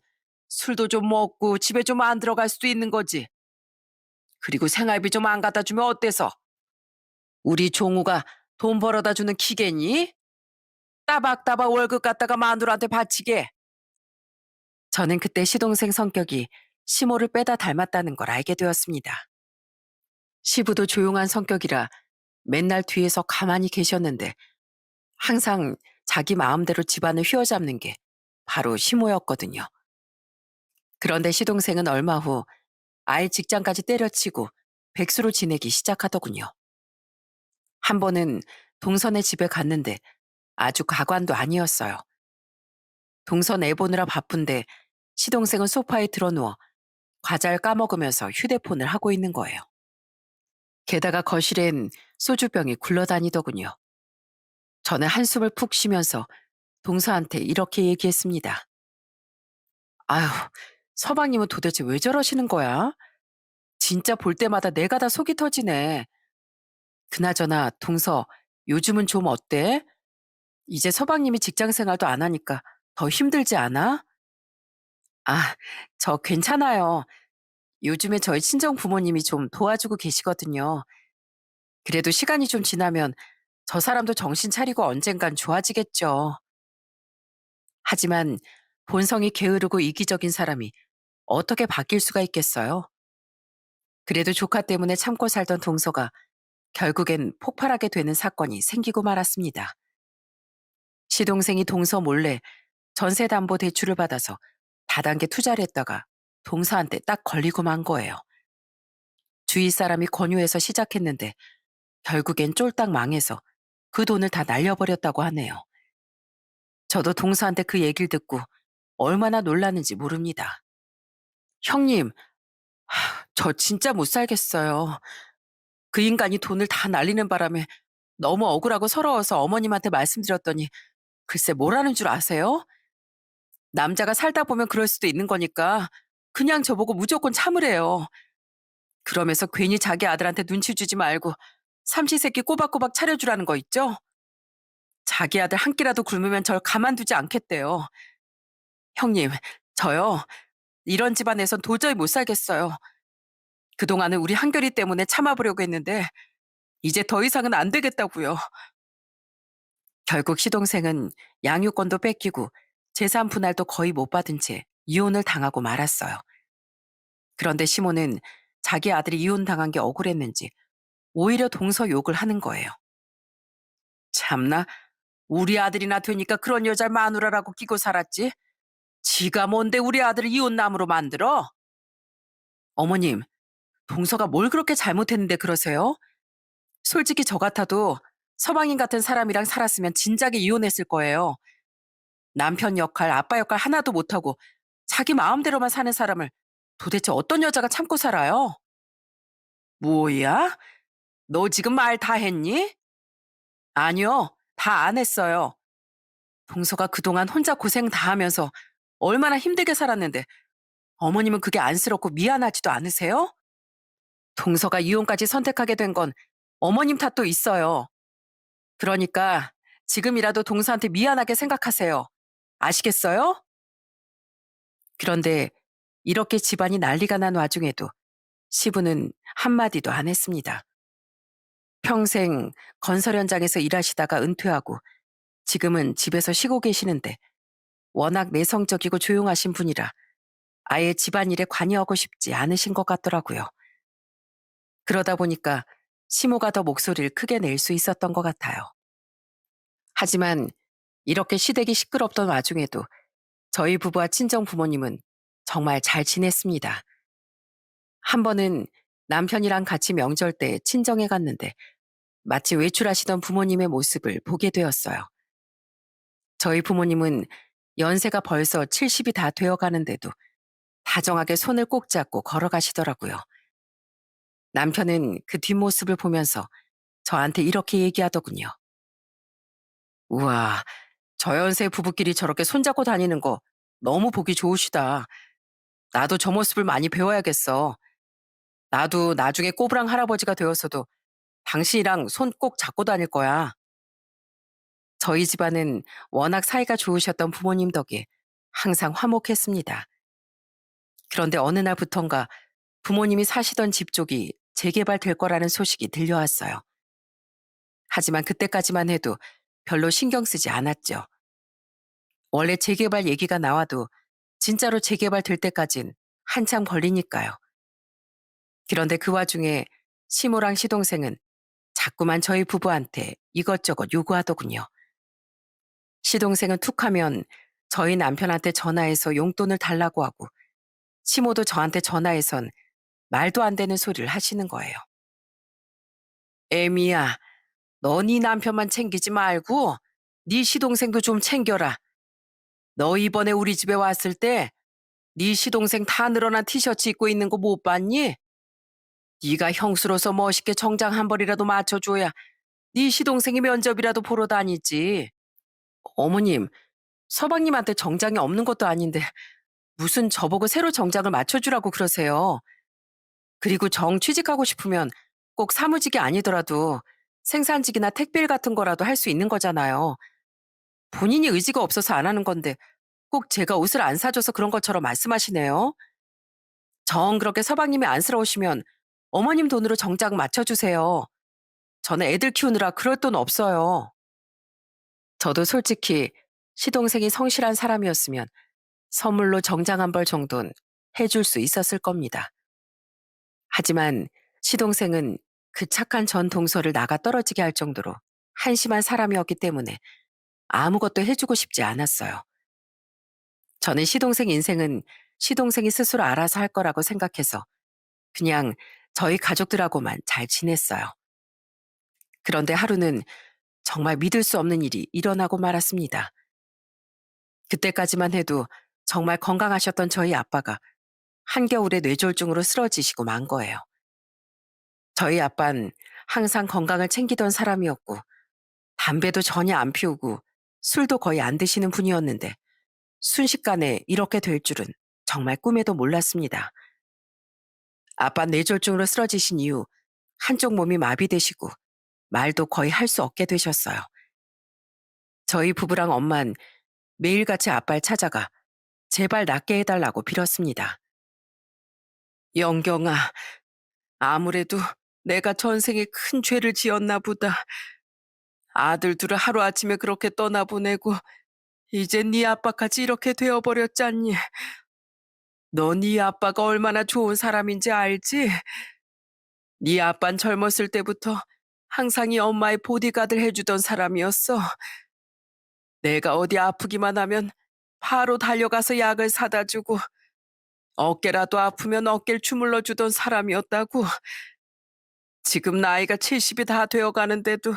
술도 좀 먹고 집에 좀 안 들어갈 수도 있는 거지. 그리고 생활비 좀 안 갖다 주면 어때서? 우리 종우가 돈 벌어다 주는 기계니? 따박따박 월급 갖다가 마누라한테 바치게. 저는 그때 시동생 성격이 시모를 빼다 닮았다는 걸 알게 되었습니다. 시부도 조용한 성격이라 맨날 뒤에서 가만히 계셨는데 항상 자기 마음대로 집안을 휘어잡는 게 바로 시모였거든요. 그런데 시동생은 얼마 후 아이 직장까지 때려치고 백수로 지내기 시작하더군요. 한 번은 동선의 집에 갔는데 아주 가관도 아니었어요. 동선 애 보느라 바쁜데 시동생은 소파에 드러누워 과자를 까먹으면서 휴대폰을 하고 있는 거예요. 게다가 거실엔 소주병이 굴러다니더군요. 저는 한숨을 푹 쉬면서 동서한테 이렇게 얘기했습니다. 아휴, 서방님은 도대체 왜 저러시는 거야? 진짜 볼 때마다 내가 다 속이 터지네. 그나저나 동서, 요즘은 좀 어때? 이제 서방님이 직장 생활도 안 하니까 더 힘들지 않아? 아, 저 괜찮아요. 요즘에 저희 친정 부모님이 좀 도와주고 계시거든요. 그래도 시간이 좀 지나면 저 사람도 정신 차리고 언젠간 좋아지겠죠. 하지만 본성이 게으르고 이기적인 사람이 어떻게 바뀔 수가 있겠어요? 그래도 조카 때문에 참고 살던 동서가 결국엔 폭발하게 되는 사건이 생기고 말았습니다. 시동생이 동서 몰래 전세담보대출을 받아서 다단계 투자를 했다가 동서한테 딱 걸리고 만 거예요. 주위 사람이 권유해서 시작했는데 결국엔 쫄딱 망해서 그 돈을 다 날려버렸다고 하네요. 저도 동서한테 그 얘기를 듣고 얼마나 놀랐는지 모릅니다. 형님, 저 진짜 못 살겠어요. 그 인간이 돈을 다 날리는 바람에 너무 억울하고 서러워서 어머님한테 말씀드렸더니 글쎄 뭐라는 줄 아세요? 남자가 살다 보면 그럴 수도 있는 거니까 그냥 저보고 무조건 참으래요. 그러면서 괜히 자기 아들한테 눈치 주지 말고 삼시세끼 꼬박꼬박 차려주라는 거 있죠? 자기 아들 한 끼라도 굶으면 절 가만두지 않겠대요. 형님, 저요. 이런 집안에선 도저히 못 살겠어요. 그동안은 우리 한결이 때문에 참아보려고 했는데 이제 더 이상은 안 되겠다고요. 결국 시동생은 양육권도 뺏기고 재산 분할도 거의 못 받은 채 이혼을 당하고 말았어요. 그런데 시모는 자기 아들이 이혼당한 게 억울했는지 오히려 동서 욕을 하는 거예요. 참나, 우리 아들이나 되니까 그런 여자를 마누라라고 끼고 살았지. 지가 뭔데 우리 아들을 이혼남으로 만들어? 어머님, 동서가 뭘 그렇게 잘못했는데 그러세요? 솔직히 저 같아도 서방인 같은 사람이랑 살았으면 진작에 이혼했을 거예요. 남편 역할, 아빠 역할 하나도 못하고 자기 마음대로만 사는 사람을 도대체 어떤 여자가 참고 살아요? 뭐야? 너 지금 말 다 했니? 아니요, 다 안 했어요. 동서가 그동안 혼자 고생 다 하면서 얼마나 힘들게 살았는데 어머님은 그게 안쓰럽고 미안하지도 않으세요? 동서가 이혼까지 선택하게 된 건 어머님 탓도 있어요. 그러니까 지금이라도 동서한테 미안하게 생각하세요. 아시겠어요? 그런데 이렇게 집안이 난리가 난 와중에도 시부는 한마디도 안 했습니다. 평생 건설 현장에서 일하시다가 은퇴하고 지금은 집에서 쉬고 계시는데 워낙 내성적이고 조용하신 분이라 아예 집안일에 관여하고 싶지 않으신 것 같더라고요. 그러다 보니까 시모가 더 목소리를 크게 낼 수 있었던 것 같아요. 하지만 이렇게 시댁이 시끄럽던 와중에도 저희 부부와 친정 부모님은 정말 잘 지냈습니다. 한 번은 남편이랑 같이 명절 때 친정에 갔는데 마치 외출하시던 부모님의 모습을 보게 되었어요. 저희 부모님은 연세가 벌써 70이 다 되어 가는데도 다정하게 손을 꼭 잡고 걸어가시더라고요. 남편은 그 뒷모습을 보면서 저한테 이렇게 얘기하더군요. 우와, 저 연세 부부끼리 저렇게 손잡고 다니는 거 너무 보기 좋으시다. 나도 저 모습을 많이 배워야겠어. 나도 나중에 꼬부랑 할아버지가 되어서도 당신이랑 손 꼭 잡고 다닐 거야. 저희 집안은 워낙 사이가 좋으셨던 부모님 덕에 항상 화목했습니다. 그런데 어느 날부턴가 부모님이 사시던 집 쪽이 재개발될 거라는 소식이 들려왔어요. 하지만 그때까지만 해도 별로 신경 쓰지 않았죠. 원래 재개발 얘기가 나와도 진짜로 재개발될 때까진 한참 걸리니까요. 그런데 그 와중에 시모랑 시동생은 자꾸만 저희 부부한테 이것저것 요구하더군요. 시동생은 툭하면 저희 남편한테 전화해서 용돈을 달라고 하고 시모도 저한테 전화해선 말도 안 되는 소리를 하시는 거예요. 애미야, 너 네 남편만 챙기지 말고 네 시동생도 좀 챙겨라. 너 이번에 우리 집에 왔을 때 네 시동생 다 늘어난 티셔츠 입고 있는 거 못 봤니? 네가 형수로서 멋있게 정장 한 벌이라도 맞춰줘야 네 시동생이 면접이라도 보러 다니지. 어머님, 서방님한테 정장이 없는 것도 아닌데 무슨 저보고 새로 정장을 맞춰주라고 그러세요. 그리고 정 취직하고 싶으면 꼭 사무직이 아니더라도 생산직이나 택배일 같은 거라도 할 수 있는 거잖아요. 본인이 의지가 없어서 안 하는 건데 꼭 제가 옷을 안 사줘서 그런 것처럼 말씀하시네요. 정 그렇게 서방님이 안쓰러우시면 어머님 돈으로 정장 맞춰주세요. 저는 애들 키우느라 그럴 돈 없어요. 저도 솔직히 시동생이 성실한 사람이었으면 선물로 정장 한 벌 정도는 해줄 수 있었을 겁니다. 하지만 시동생은 그 착한 전 동서를 나가 떨어지게 할 정도로 한심한 사람이었기 때문에 아무것도 해주고 싶지 않았어요. 저는 시동생 인생은 시동생이 스스로 알아서 할 거라고 생각해서 그냥 저희 가족들하고만 잘 지냈어요. 그런데 하루는 정말 믿을 수 없는 일이 일어나고 말았습니다. 그때까지만 해도 정말 건강하셨던 저희 아빠가 한겨울에 뇌졸중으로 쓰러지시고 만 거예요. 저희 아빠는 항상 건강을 챙기던 사람이었고 담배도 전혀 안 피우고 술도 거의 안 드시는 분이었는데 순식간에 이렇게 될 줄은 정말 꿈에도 몰랐습니다. 아빠 뇌졸중으로 쓰러지신 이후 한쪽 몸이 마비되시고 말도 거의 할 수 없게 되셨어요. 저희 부부랑 엄만 매일같이 아빠를 찾아가 제발 낫게 해달라고 빌었습니다. 영경아, 아무래도 내가 전생에 큰 죄를 지었나 보다. 아들 둘을 하루아침에 그렇게 떠나보내고 이제 네 아빠까지 이렇게 되어버렸잖니. 너 네 아빠가 얼마나 좋은 사람인지 알지? 네 아빤 젊었을 때부터 항상 이 엄마의 보디가드를 해주던 사람이었어. 내가 어디 아프기만 하면 바로 달려가서 약을 사다 주고 어깨라도 아프면 어깨를 주물러 주던 사람이었다고. 지금 나이가 70이 다 되어 가는데도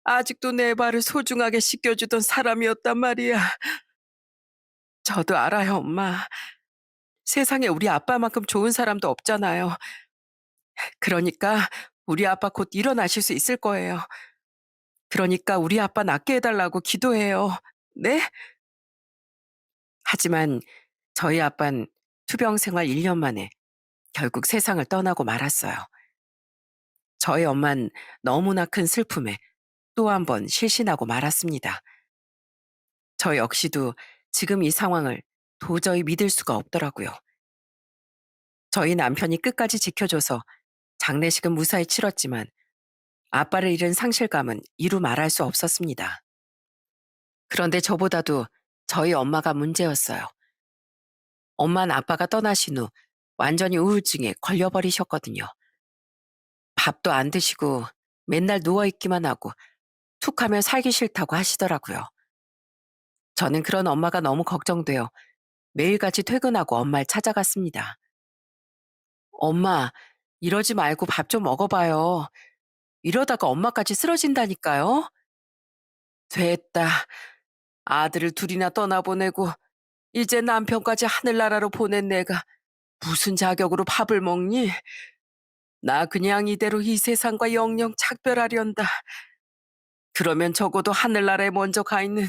아직도 내 발을 소중하게 씻겨주던 사람이었단 말이야. 저도 알아요, 엄마. 세상에 우리 아빠만큼 좋은 사람도 없잖아요. 그러니까 우리 아빠 곧 일어나실 수 있을 거예요. 그러니까 우리 아빠 낫게 해달라고 기도해요. 네? 하지만 저희 아빤 투병 생활 1년 만에 결국 세상을 떠나고 말았어요. 저희 엄만 너무나 큰 슬픔에 또 한 번 실신하고 말았습니다. 저 역시도 지금 이 상황을 도저히 믿을 수가 없더라고요. 저희 남편이 끝까지 지켜줘서 장례식은 무사히 치렀지만 아빠를 잃은 상실감은 이루 말할 수 없었습니다. 그런데 저보다도 저희 엄마가 문제였어요. 엄마는 아빠가 떠나신 후 완전히 우울증에 걸려버리셨거든요. 밥도 안 드시고 맨날 누워있기만 하고 툭 하면 살기 싫다고 하시더라고요. 저는 그런 엄마가 너무 걱정되어 매일같이 퇴근하고 엄마를 찾아갔습니다. 엄마, 이러지 말고 밥 좀 먹어봐요. 이러다가 엄마까지 쓰러진다니까요. 됐다. 아들을 둘이나 떠나보내고 이제 남편까지 하늘나라로 보낸 내가 무슨 자격으로 밥을 먹니? 나 그냥 이대로 이 세상과 영영 작별하련다. 그러면 적어도 하늘나라에 먼저 가 있는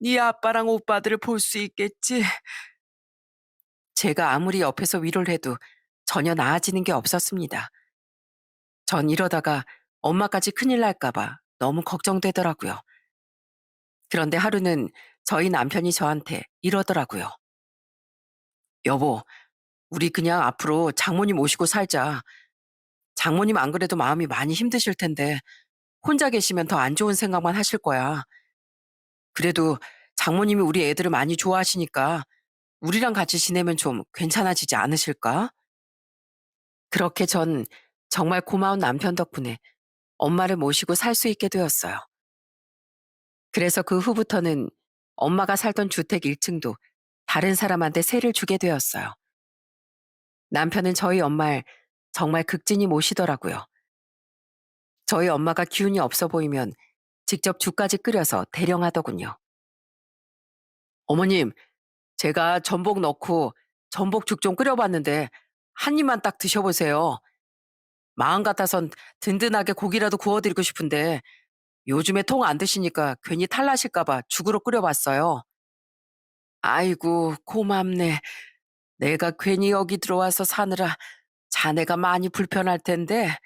네 아빠랑 오빠들을 볼 수 있겠지. 제가 아무리 옆에서 위로를 해도 전혀 나아지는 게 없었습니다. 전 이러다가 엄마까지 큰일 날까봐 너무 걱정되더라고요. 그런데 하루는 저희 남편이 저한테 이러더라고요. 여보, 우리 그냥 앞으로 장모님 모시고 살자. 장모님 안 그래도 마음이 많이 힘드실 텐데 혼자 계시면 더 안 좋은 생각만 하실 거야. 그래도 장모님이 우리 애들을 많이 좋아하시니까 우리랑 같이 지내면 좀 괜찮아지지 않으실까? 그렇게 전 정말 고마운 남편 덕분에 엄마를 모시고 살 수 있게 되었어요. 그래서 그 후부터는 엄마가 살던 주택 1층도 다른 사람한테 세를 주게 되었어요. 남편은 저희 엄마를 정말 극진히 모시더라고요. 저희 엄마가 기운이 없어 보이면 직접 죽까지 끓여서 대령하더군요. 어머님, 제가 전복 넣고 전복죽 좀 끓여봤는데 한 입만 딱 드셔보세요. 마음 같아선 든든하게 고기라도 구워드리고 싶은데 요즘에 통 안 드시니까 괜히 탈나실까봐 죽으로 끓여봤어요. 아이고, 고맙네. 내가 괜히 여기 들어와서 사느라 자네가 많이 불편할 텐데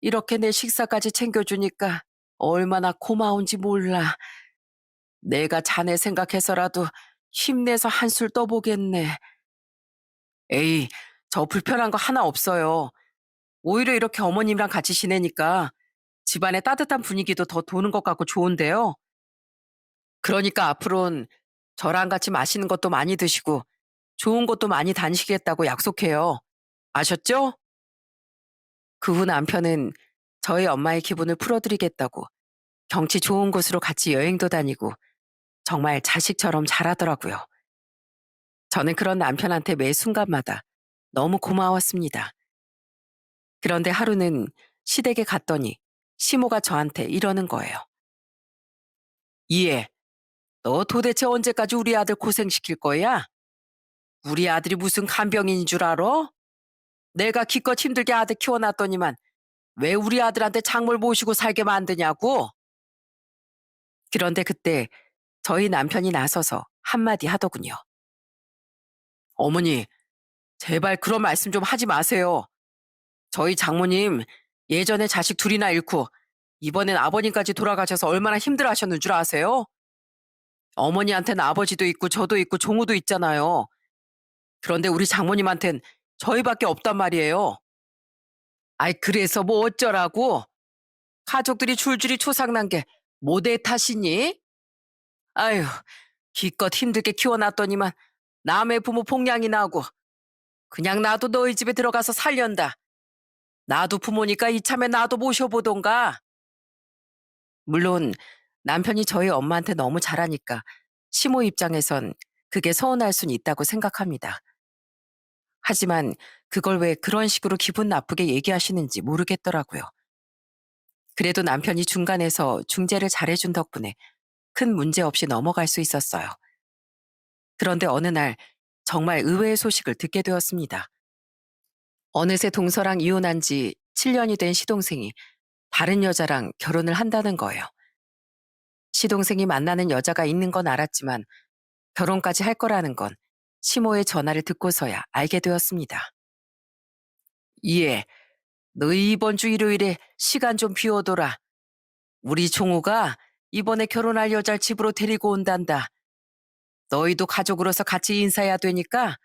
이렇게 내 식사까지 챙겨주니까 얼마나 고마운지 몰라. 내가 자네 생각해서라도 힘내서 한술 떠보겠네. 에이, 저 불편한 거 하나 없어요. 오히려 이렇게 어머님이랑 같이 지내니까 집안에 따뜻한 분위기도 더 도는 것 같고 좋은데요. 그러니까 앞으로는 저랑 같이 맛있는 것도 많이 드시고 좋은 곳도 많이 다니시겠다고 약속해요. 아셨죠? 그 후 남편은 저희 엄마의 기분을 풀어드리겠다고 경치 좋은 곳으로 같이 여행도 다니고 정말 자식처럼 잘하더라고요. 저는 그런 남편한테 매 순간마다 너무 고마웠습니다. 그런데 하루는 시댁에 갔더니 시모가 저한테 이러는 거예요. 이해, 너 도대체 언제까지 우리 아들 고생시킬 거야? 우리 아들이 무슨 간병인인 줄 알아? 내가 기껏 힘들게 아들 키워놨더니만 왜 우리 아들한테 장물 모시고 살게 만드냐고? 그런데 그때 저희 남편이 나서서 한마디 하더군요. 어머니, 제발 그런 말씀 좀 하지 마세요. 저희 장모님 예전에 자식 둘이나 잃고 이번엔 아버님까지 돌아가셔서 얼마나 힘들어 하셨는 줄 아세요? 어머니한테는 아버지도 있고 저도 있고 종우도 있잖아요. 그런데 우리 장모님한텐 저희밖에 없단 말이에요. 아이, 그래서 뭐 어쩌라고? 가족들이 줄줄이 초상난 게 뭐 내 탓이니? 아유, 기껏 힘들게 키워놨더니만 남의 부모 복량이나 하고 그냥 나도 너희 집에 들어가서 살련다. 나도 부모니까 이참에 나도 모셔보던가. 물론 남편이 저희 엄마한테 너무 잘하니까 시모 입장에선 그게 서운할 순 있다고 생각합니다. 하지만 그걸 왜 그런 식으로 기분 나쁘게 얘기하시는지 모르겠더라고요. 그래도 남편이 중간에서 중재를 잘해준 덕분에 큰 문제 없이 넘어갈 수 있었어요. 그런데 어느 날 정말 의외의 소식을 듣게 되었습니다. 어느새 동서랑 이혼한 지 7년이 된 시동생이 다른 여자랑 결혼을 한다는 거예요. 시동생이 만나는 여자가 있는 건 알았지만 결혼까지 할 거라는 건 시모의 전화를 듣고서야 알게 되었습니다. 이에 너희 이번 주 일요일에 시간 좀 비워둬라. 우리 종우가 이번에 결혼할 여자를 집으로 데리고 온단다. 너희도 가족으로서 같이 인사해야 되니까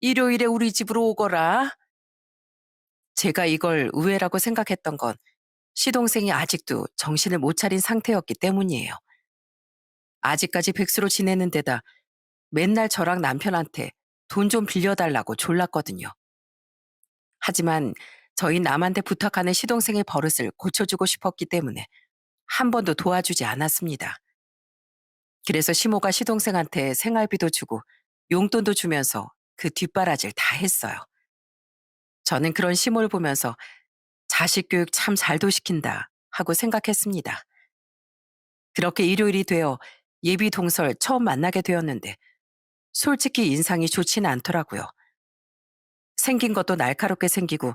일요일에 우리 집으로 오거라. 제가 이걸 의외라고 생각했던 건 시동생이 아직도 정신을 못 차린 상태였기 때문이에요. 아직까지 백수로 지내는 데다 맨날 저랑 남편한테 돈 좀 빌려달라고 졸랐거든요. 하지만 저희 남한테 부탁하는 시동생의 버릇을 고쳐주고 싶었기 때문에 한 번도 도와주지 않았습니다. 그래서 시모가 시동생한테 생활비도 주고 용돈도 주면서 그 뒷바라지를 다 했어요. 저는 그런 시모를 보면서 자식 교육 참 잘도 시킨다 하고 생각했습니다. 그렇게 일요일이 되어 예비 동설 처음 만나게 되었는데 솔직히 인상이 좋지는 않더라고요. 생긴 것도 날카롭게 생기고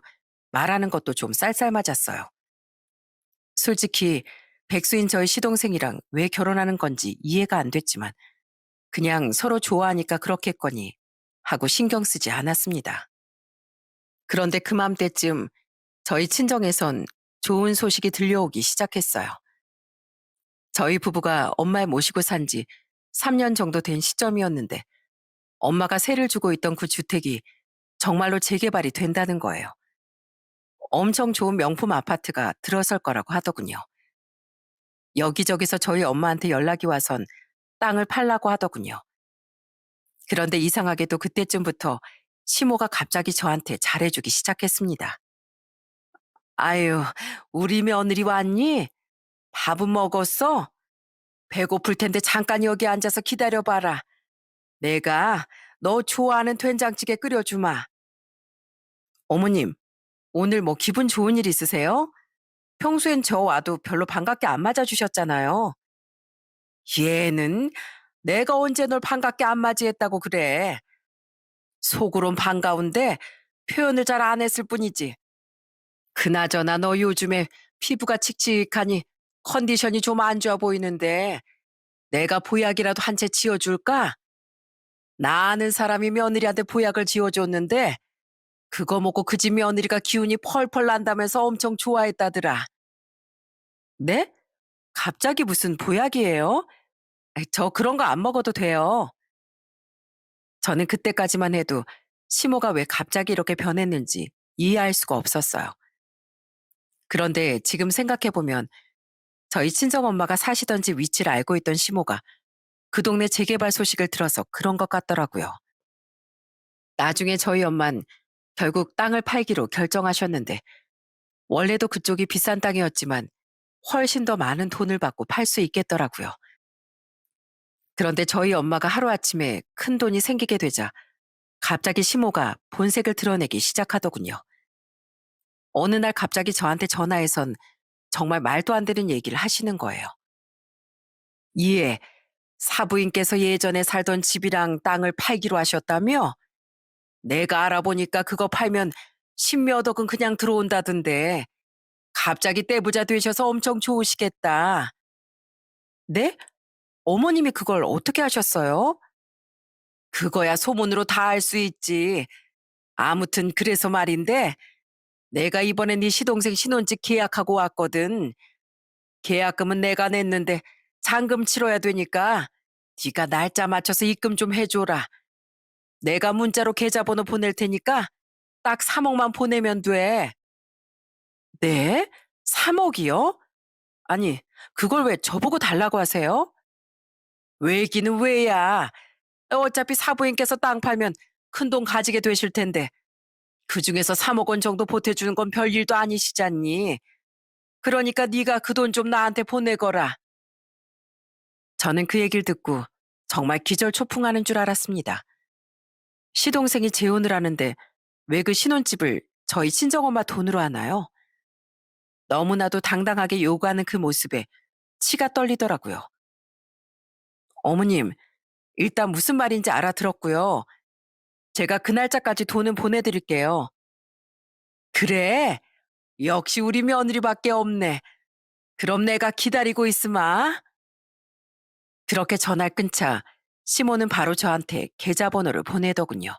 말하는 것도 좀 쌀쌀맞았어요. 솔직히 백수인 저희 시동생이랑 왜 결혼하는 건지 이해가 안 됐지만 그냥 서로 좋아하니까 그렇겠거니 하고 신경 쓰지 않았습니다. 그런데 그맘때쯤 저희 친정에선 좋은 소식이 들려오기 시작했어요. 저희 부부가 엄마를 모시고 산지 3년 정도 된 시점이었는데 엄마가 세를 주고 있던 그 주택이 정말로 재개발이 된다는 거예요. 엄청 좋은 명품 아파트가 들어설 거라고 하더군요. 여기저기서 저희 엄마한테 연락이 와선 땅을 팔라고 하더군요. 그런데 이상하게도 그때쯤부터 시모가 갑자기 저한테 잘해주기 시작했습니다. 아유, 우리 며느리 왔니? 밥은 먹었어? 배고플 텐데 잠깐 여기 앉아서 기다려봐라. 내가 너 좋아하는 된장찌개 끓여주마. 어머님, 오늘 뭐 기분 좋은 일 있으세요? 평소엔 저 와도 별로 반갑게 안 맞아주셨잖아요. 얘는 내가 언제 널 반갑게 안 맞이했다고 그래. 속으론 반가운데 표현을 잘 안 했을 뿐이지. 그나저나 너 요즘에 피부가 칙칙하니 컨디션이 좀 안 좋아 보이는데 내가 보약이라도 한 채 지어줄까? 나 아는 사람이 며느리한테 보약을 지어줬는데 그거 먹고 그 집 며느리가 기운이 펄펄 난다면서 엄청 좋아했다더라. 네? 갑자기 무슨 보약이에요? 아이, 저 그런 거 안 먹어도 돼요. 저는 그때까지만 해도 시모가 왜 갑자기 이렇게 변했는지 이해할 수가 없었어요. 그런데 지금 생각해보면 저희 친정엄마가 사시던 집 위치를 알고 있던 시모가 그 동네 재개발 소식을 들어서 그런 것 같더라고요. 나중에 저희 엄만 결국 땅을 팔기로 결정하셨는데 원래도 그쪽이 비싼 땅이었지만 훨씬 더 많은 돈을 받고 팔 수 있겠더라고요. 그런데 저희 엄마가 하루아침에 큰 돈이 생기게 되자 갑자기 시모가 본색을 드러내기 시작하더군요. 어느 날 갑자기 저한테 전화해선 정말 말도 안 되는 얘기를 하시는 거예요. 이에 사부인께서 예전에 살던 집이랑 땅을 팔기로 하셨다며? 내가 알아보니까 그거 팔면 십몇 억은 그냥 들어온다던데 갑자기 떼부자 되셔서 엄청 좋으시겠다. 네? 어머님이 그걸 어떻게 하셨어요? 그거야 소문으로 다 알 수 있지. 아무튼 그래서 말인데 내가 이번에 네 시동생 신혼집 계약하고 왔거든. 계약금은 내가 냈는데 잔금 치러야 되니까 네가 날짜 맞춰서 입금 좀 해줘라. 내가 문자로 계좌번호 보낼 테니까 딱 3억만 보내면 돼. 네? 3억이요? 아니, 그걸 왜 저보고 달라고 하세요? 왜기는 왜야? 어차피 사부인께서 땅 팔면 큰 돈 가지게 되실 텐데 그중에서 3억 원 정도 보태주는 건 별일도 아니시잖니. 그러니까 네가 그 돈 좀 나한테 보내거라. 저는 그 얘기를 듣고 정말 기절초풍하는 줄 알았습니다. 시동생이 재혼을 하는데 왜 그 신혼집을 저희 친정엄마 돈으로 하나요? 너무나도 당당하게 요구하는 그 모습에 치가 떨리더라고요. 어머님, 일단 무슨 말인지 알아들었고요. 제가 그 날짜까지 돈은 보내드릴게요. 그래? 역시 우리 며느리밖에 없네. 그럼 내가 기다리고 있으마. 그렇게 전화를 끊자 시모는 바로 저한테 계좌번호를 보내더군요.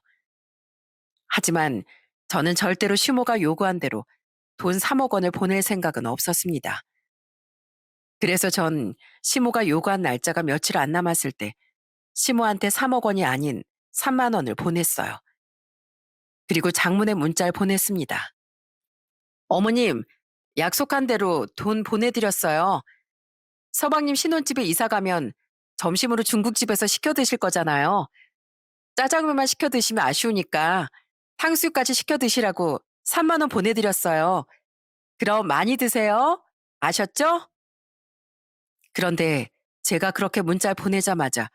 하지만 저는 절대로 시모가 요구한 대로 돈 3억 원을 보낼 생각은 없었습니다. 그래서 전 시모가 요구한 날짜가 며칠 안 남았을 때 시모한테 3억 원이 아닌 3만 원을 보냈어요. 그리고 장문의 문자를 보냈습니다. 어머님, 약속한 대로 돈 보내드렸어요. 서방님 신혼집에 이사 가면 점심으로 중국집에서 시켜 드실 거잖아요. 짜장면만 시켜 드시면 아쉬우니까 탕수육까지 시켜 드시라고 3만 원 보내드렸어요. 그럼 많이 드세요. 아셨죠? 그런데 제가 그렇게 문자를 보내자마자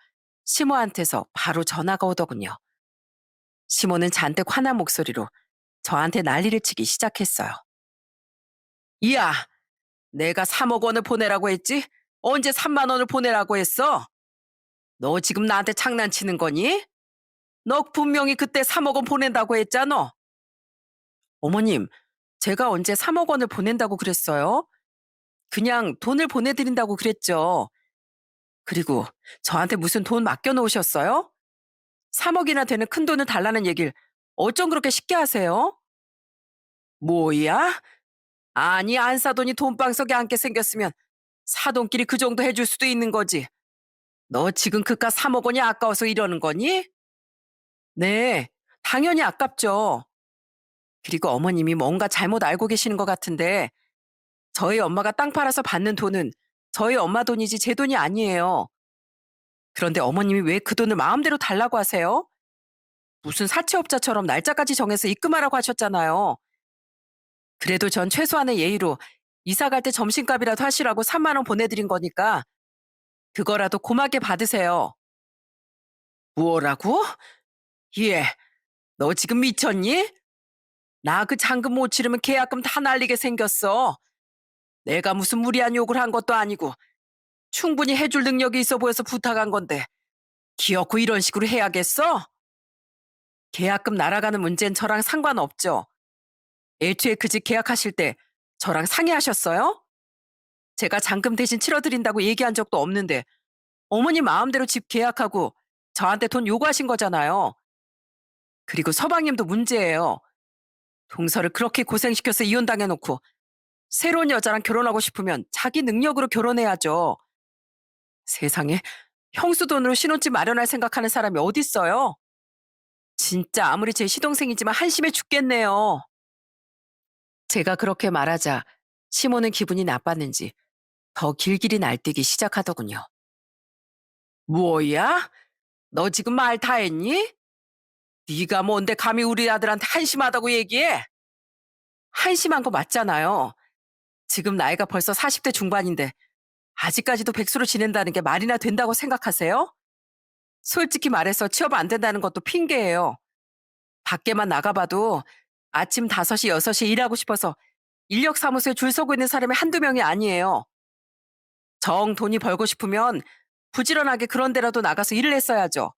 시모한테서 바로 전화가 오더군요. 시모는 잔뜩 화난 목소리로 저한테 난리를 치기 시작했어요. 이야, 내가 3억 원을 보내라고 했지? 언제 3만 원을 보내라고 했어? 너 지금 나한테 장난치는 거니? 너 분명히 그때 3억 원 보낸다고 했잖아. 어머님, 제가 언제 3억 원을 보낸다고 그랬어요? 그냥 돈을 보내드린다고 그랬죠. 그리고 저한테 무슨 돈 맡겨놓으셨어요? 3억이나 되는 큰 돈을 달라는 얘기를 어쩜 그렇게 쉽게 하세요? 뭐야? 아니, 안 사돈이 돈방석에 앉게 생겼으면 사돈끼리 그 정도 해줄 수도 있는 거지. 너 지금 그깟 3억 원이 아까워서 이러는 거니? 네, 당연히 아깝죠. 그리고 어머님이 뭔가 잘못 알고 계시는 것 같은데 저희 엄마가 땅 팔아서 받는 돈은 저희 엄마 돈이지 제 돈이 아니에요. 그런데 어머님이 왜 그 돈을 마음대로 달라고 하세요? 무슨 사채업자처럼 날짜까지 정해서 입금하라고 하셨잖아요. 그래도 전 최소한의 예의로 이사 갈 때 점심값이라도 하시라고 3만 원 보내드린 거니까 그거라도 고맙게 받으세요. 뭐라고? 예, 너 지금 미쳤니? 나 그 잔금 못 치르면 계약금 다 날리게 생겼어. 내가 무슨 무리한 욕을 한 것도 아니고 충분히 해줄 능력이 있어 보여서 부탁한 건데 기어코 이런 식으로 해야겠어? 계약금 날아가는 문제는 저랑 상관없죠. 애초에 그 집 계약하실 때 저랑 상의하셨어요? 제가 잔금 대신 치러드린다고 얘기한 적도 없는데 어머니 마음대로 집 계약하고 저한테 돈 요구하신 거잖아요. 그리고 서방님도 문제예요. 동서를 그렇게 고생시켜서 이혼당해놓고 새로운 여자랑 결혼하고 싶으면 자기 능력으로 결혼해야죠. 세상에 형수 돈으로 신혼집 마련할 생각하는 사람이 어딨어요? 진짜 아무리 제 시동생이지만 한심해 죽겠네요. 제가 그렇게 말하자 시모는 기분이 나빴는지 더 길길이 날뛰기 시작하더군요. 뭐야? 너 지금 말 다 했니? 네가 뭔데 감히 우리 아들한테 한심하다고 얘기해? 한심한 거 맞잖아요. 지금 나이가 벌써 40대 중반인데 아직까지도 백수로 지낸다는 게 말이나 된다고 생각하세요? 솔직히 말해서 취업 안 된다는 것도 핑계예요. 밖에만 나가봐도 아침 5시, 6시에 일하고 싶어서 인력사무소에 줄 서고 있는 사람이 한두 명이 아니에요. 정 돈이 벌고 싶으면 부지런하게 그런 데라도 나가서 일을 했어야죠.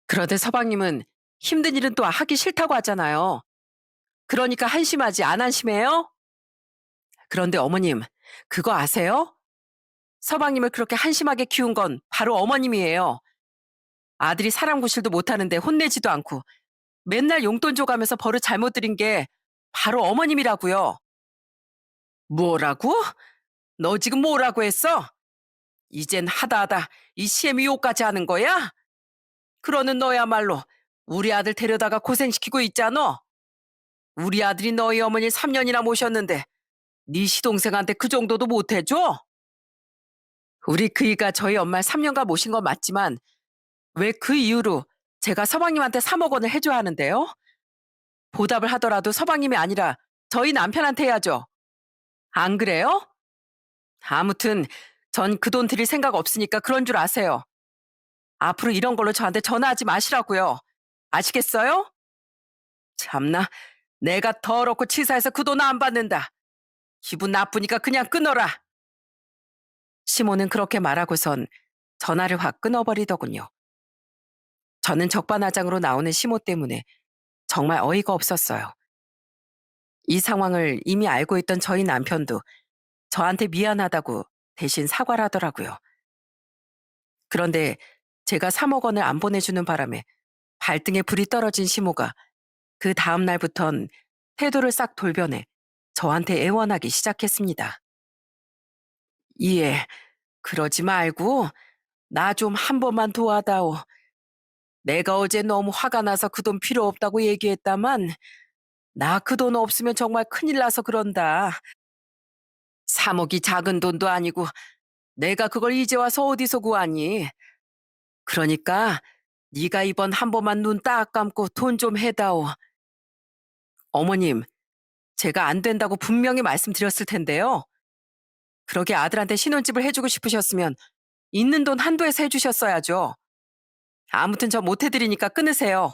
그런데 서방님은 힘든 일은 또 하기 싫다고 하잖아요. 그러니까 한심하지 안 한심해요? 그런데 어머님, 그거 아세요? 서방님을 그렇게 한심하게 키운 건 바로 어머님이에요. 아들이 사람 구실도 못하는데 혼내지도 않고 맨날 용돈 줘가면서 버릇 잘못 들인 게 바로 어머님이라고요. 뭐라고? 너 지금 뭐라고 했어? 이젠 하다 이 시애미 욕까지 하는 거야? 그러는 너야말로 우리 아들 데려다가 고생시키고 있잖아. 우리 아들이 너희 어머니 3년이나 모셨는데 네 시동생한테 그 정도도 못해줘? 우리 그이가 저희 엄마 3년간 모신 건 맞지만 왜 그 이후로 제가 서방님한테 3억 원을 해줘야 하는데요? 보답을 하더라도 서방님이 아니라 저희 남편한테 해야죠. 안 그래요? 아무튼 전 그 돈 드릴 생각 없으니까 그런 줄 아세요. 앞으로 이런 걸로 저한테 전화하지 마시라고요. 아시겠어요? 참나, 내가 더럽고 치사해서 그 돈 안 받는다. 기분 나쁘니까 그냥 끊어라. 시모는 그렇게 말하고선 전화를 확 끊어버리더군요. 저는 적반하장으로 나오는 시모 때문에 정말 어이가 없었어요. 이 상황을 이미 알고 있던 저희 남편도 저한테 미안하다고 대신 사과를 하더라고요. 그런데 제가 3억 원을 안 보내주는 바람에 발등에 불이 떨어진 시모가 그 다음 날부턴 태도를 싹 돌변해 저한테 애원하기 시작했습니다. 예, 그러지 말고 나 좀 한 번만 도와다오. 내가 어제 너무 화가 나서 그 돈 필요 없다고 얘기했다만 나 그 돈 없으면 정말 큰일 나서 그런다. 3억이 작은 돈도 아니고 내가 그걸 이제 와서 어디서 구하니? 그러니까 네가 이번 한 번만 눈 딱 감고 돈 좀 해다오. 어머님, 제가 안 된다고 분명히 말씀드렸을 텐데요. 그러게 아들한테 신혼집을 해주고 싶으셨으면 있는 돈 한도에서 해주셨어야죠. 아무튼 저 못 해드리니까 끊으세요.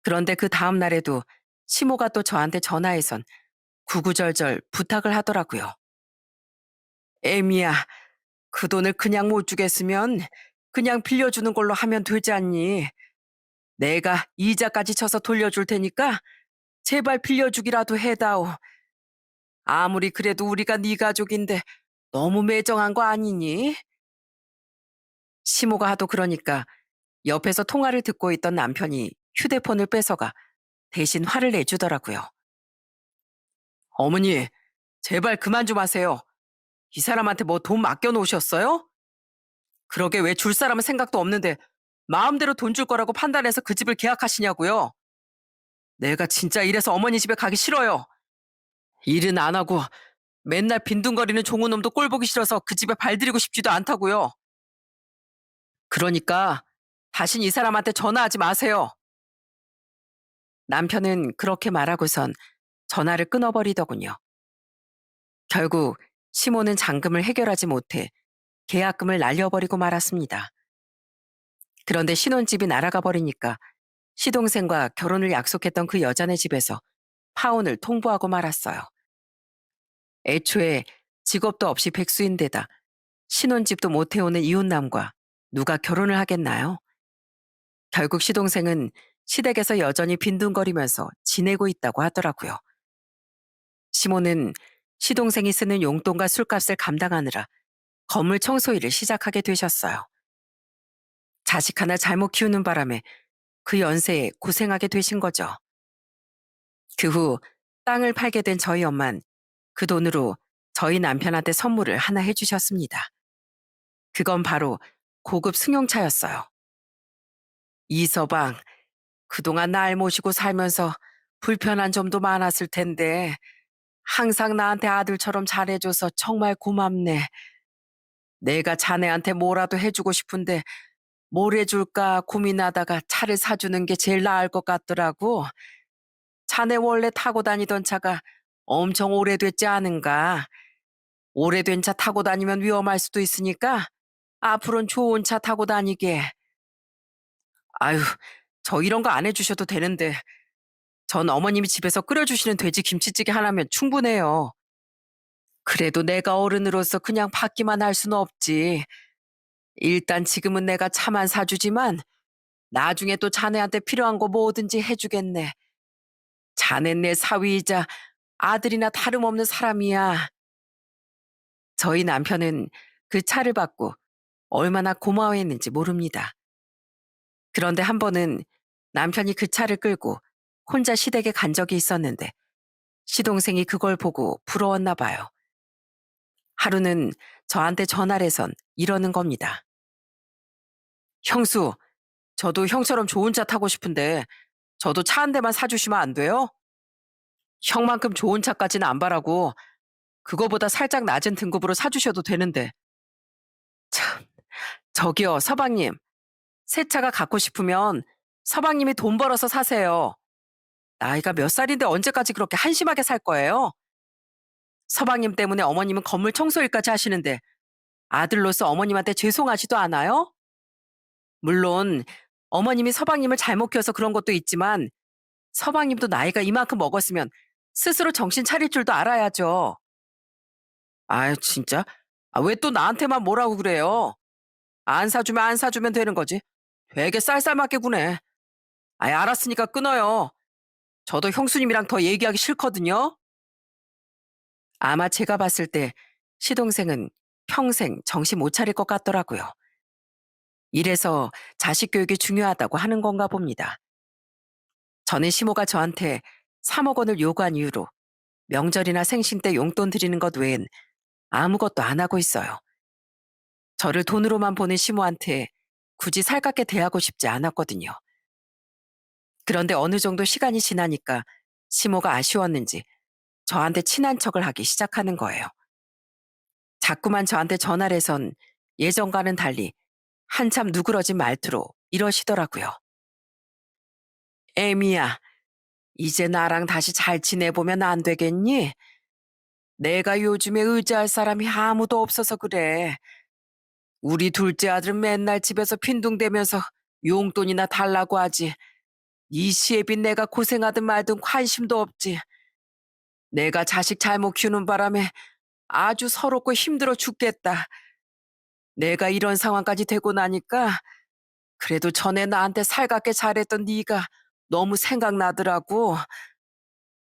그런데 그 다음 날에도 시모가 또 저한테 전화해선 구구절절 부탁을 하더라고요. 애미야, 그 돈을 그냥 못 주겠으면 그냥 빌려주는 걸로 하면 되지 않니? 내가 이자까지 쳐서 돌려줄 테니까 제발 빌려주기라도 해다오. 아무리 그래도 우리가 네 가족인데 너무 매정한 거 아니니? 시모가 하도 그러니까 옆에서 통화를 듣고 있던 남편이 휴대폰을 뺏어가 대신 화를 내주더라고요. 어머니, 제발 그만 좀 하세요. 이 사람한테 뭐 돈 맡겨놓으셨어요? 그러게 왜 줄 사람은 생각도 없는데 마음대로 돈 줄 거라고 판단해서 그 집을 계약하시냐고요. 내가 진짜 이래서 어머니 집에 가기 싫어요. 일은 안 하고 맨날 빈둥거리는 종우놈도 꼴 보기 싫어서 그 집에 발들이고 싶지도 않다고요. 그러니까 다신 이 사람한테 전화하지 마세요. 남편은 그렇게 말하고선 전화를 끊어버리더군요. 결국 시모는 잔금을 해결하지 못해 계약금을 날려버리고 말았습니다. 그런데 신혼집이 날아가 버리니까 시동생과 결혼을 약속했던 그 여자네 집에서 파혼을 통보하고 말았어요. 애초에 직업도 없이 백수인데다 신혼집도 못 해오는 이웃남과 누가 결혼을 하겠나요? 결국 시동생은 시댁에서 여전히 빈둥거리면서 지내고 있다고 하더라고요. 시모는 시동생이 쓰는 용돈과 술값을 감당하느라 건물 청소 일을 시작하게 되셨어요. 자식 하나 잘못 키우는 바람에 그 연세에 고생하게 되신 거죠. 그 후 땅을 팔게 된 저희 엄만 그 돈으로 저희 남편한테 선물을 하나 해주셨습니다. 그건 바로 고급 승용차였어요. 이서방, 그동안 날 모시고 살면서 불편한 점도 많았을 텐데 항상 나한테 아들처럼 잘해줘서 정말 고맙네. 내가 자네한테 뭐라도 해주고 싶은데 뭘 해줄까 고민하다가 차를 사주는 게 제일 나을 것 같더라고. 자네 원래 타고 다니던 차가 엄청 오래됐지 않은가? 오래된 차 타고 다니면 위험할 수도 있으니까 앞으로는 좋은 차 타고 다니게. 아유, 저 이런 거 안 해주셔도 되는데 전 어머님이 집에서 끓여주시는 돼지 김치찌개 하나면 충분해요. 그래도 내가 어른으로서 그냥 받기만 할 수는 없지. 일단 지금은 내가 차만 사주지만 나중에 또 자네한테 필요한 거 뭐든지 해주겠네. 자넨 내 사위이자 아들이나 다름없는 사람이야. 저희 남편은 그 차를 받고 얼마나 고마워했는지 모릅니다. 그런데 한 번은 남편이 그 차를 끌고 혼자 시댁에 간 적이 있었는데 시동생이 그걸 보고 부러웠나 봐요. 하루는 저한테 전화를 해선 이러는 겁니다. 형수, 저도 형처럼 좋은 차 타고 싶은데 저도 차 한 대만 사주시면 안 돼요? 형만큼 좋은 차까지는 안 바라고 그거보다 살짝 낮은 등급으로 사주셔도 되는데. 참, 저기요, 서방님. 새 차가 갖고 싶으면 서방님이 돈 벌어서 사세요. 나이가 몇 살인데 언제까지 그렇게 한심하게 살 거예요? 서방님 때문에 어머님은 건물 청소일까지 하시는데 아들로서 어머님한테 죄송하지도 않아요? 물론 어머님이 서방님을 잘못 키워서 그런 것도 있지만 서방님도 나이가 이만큼 먹었으면 스스로 정신 차릴 줄도 알아야죠. 아유, 진짜? 아, 왜 또 나한테만 뭐라고 그래요? 안 사주면 안 사주면 되는 거지. 되게 쌀쌀맞게 구네. 아이, 알았으니까 끊어요. 저도 형수님이랑 더 얘기하기 싫거든요. 아마 제가 봤을 때 시동생은 평생 정신 못 차릴 것 같더라고요. 이래서 자식 교육이 중요하다고 하는 건가 봅니다. 전에 시모가 저한테 3억 원을 요구한 이유로 명절이나 생신 때 용돈 드리는 것 외엔 아무것도 안 하고 있어요. 저를 돈으로만 보는 시모한테 굳이 살갑게 대하고 싶지 않았거든요. 그런데 어느 정도 시간이 지나니까 시모가 아쉬웠는지 저한테 친한 척을 하기 시작하는 거예요. 자꾸만 저한테 전화를 해선 예전과는 달리 한참 누그러진 말투로 이러시더라고요. 애미야, 이제 나랑 다시 잘 지내보면 안 되겠니? 내가 요즘에 의지할 사람이 아무도 없어서 그래. 우리 둘째 아들은 맨날 집에서 빈둥대면서 용돈이나 달라고 하지. 이 시애비 내가 고생하든 말든 관심도 없지. 내가 자식 잘못 키우는 바람에 아주 서럽고 힘들어 죽겠다. 내가 이런 상황까지 되고 나니까 그래도 전에 나한테 살갑게 잘했던 네가 너무 생각나더라고.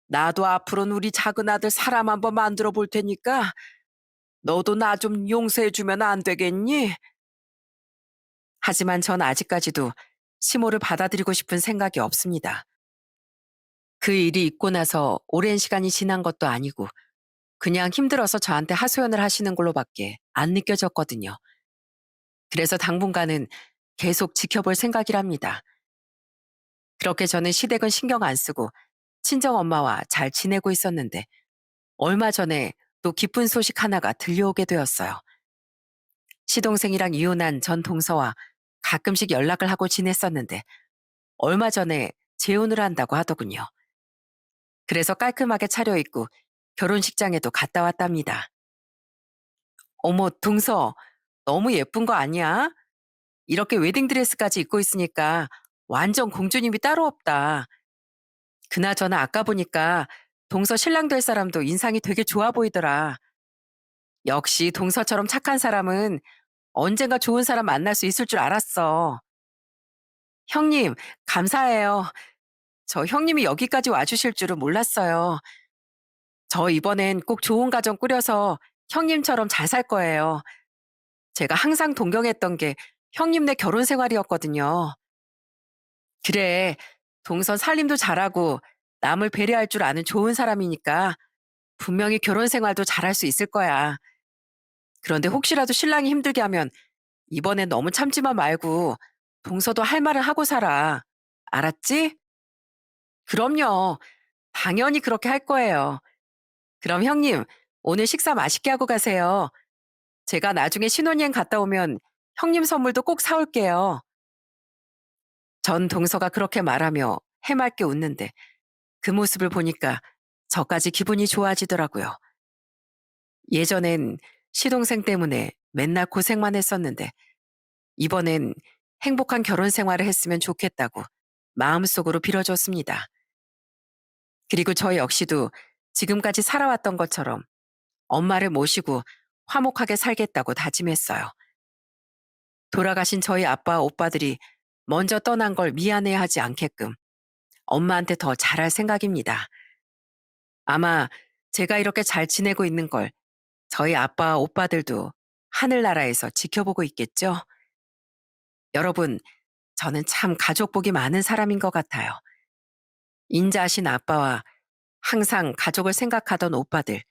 나도 앞으로는 우리 작은 아들 사람 한번 만들어 볼 테니까 너도 나 좀 용서해 주면 안 되겠니? 하지만 전 아직까지도 시모를 받아들이고 싶은 생각이 없습니다. 그 일이 있고 나서 오랜 시간이 지난 것도 아니고 그냥 힘들어서 저한테 하소연을 하시는 걸로밖에 안 느껴졌거든요. 그래서 당분간은 계속 지켜볼 생각이랍니다. 그렇게 저는 시댁은 신경 안 쓰고 친정엄마와 잘 지내고 있었는데 얼마 전에 또 기쁜 소식 하나가 들려오게 되었어요. 시동생이랑 이혼한 전 동서와 가끔씩 연락을 하고 지냈었는데 얼마 전에 재혼을 한다고 하더군요. 그래서 깔끔하게 차려입고 결혼식장에도 갔다 왔답니다. 어머, 동서, 너무 예쁜 거 아니야? 이렇게 웨딩드레스까지 입고 있으니까 완전 공주님이 따로 없다. 그나저나 아까 보니까 동서 신랑 될 사람도 인상이 되게 좋아 보이더라. 역시 동서처럼 착한 사람은 언젠가 좋은 사람 만날 수 있을 줄 알았어. 형님, 감사해요. 저 형님이 여기까지 와주실 줄은 몰랐어요. 저 이번엔 꼭 좋은 가정 꾸려서 형님처럼 잘 살 거예요. 제가 항상 동경했던 게 형님네 결혼 생활이었거든요. 그래, 동선 살림도 잘하고 남을 배려할 줄 아는 좋은 사람이니까 분명히 결혼 생활도 잘할 수 있을 거야. 그런데 혹시라도 신랑이 힘들게 하면 이번엔 너무 참지만 말고 동서도 할 말을 하고 살아. 알았지? 그럼요. 당연히 그렇게 할 거예요. 그럼 형님, 오늘 식사 맛있게 하고 가세요. 제가 나중에 신혼여행 갔다 오면 형님 선물도 꼭 사올게요. 전 동서가 그렇게 말하며 해맑게 웃는데 그 모습을 보니까 저까지 기분이 좋아지더라고요. 예전엔 시동생 때문에 맨날 고생만 했었는데 이번엔 행복한 결혼 생활을 했으면 좋겠다고 마음속으로 빌어줬습니다. 그리고 저 역시도 지금까지 살아왔던 것처럼 엄마를 모시고 화목하게 살겠다고 다짐했어요. 돌아가신 저희 아빠 오빠들이 먼저 떠난 걸 미안해하지 않게끔 엄마한테 더 잘할 생각입니다. 아마 제가 이렇게 잘 지내고 있는 걸 저희 아빠 오빠들도 하늘나라에서 지켜보고 있겠죠? 여러분, 저는 참 가족 복이 많은 사람인 것 같아요. 인자하신 아빠와 항상 가족을 생각하던 오빠들,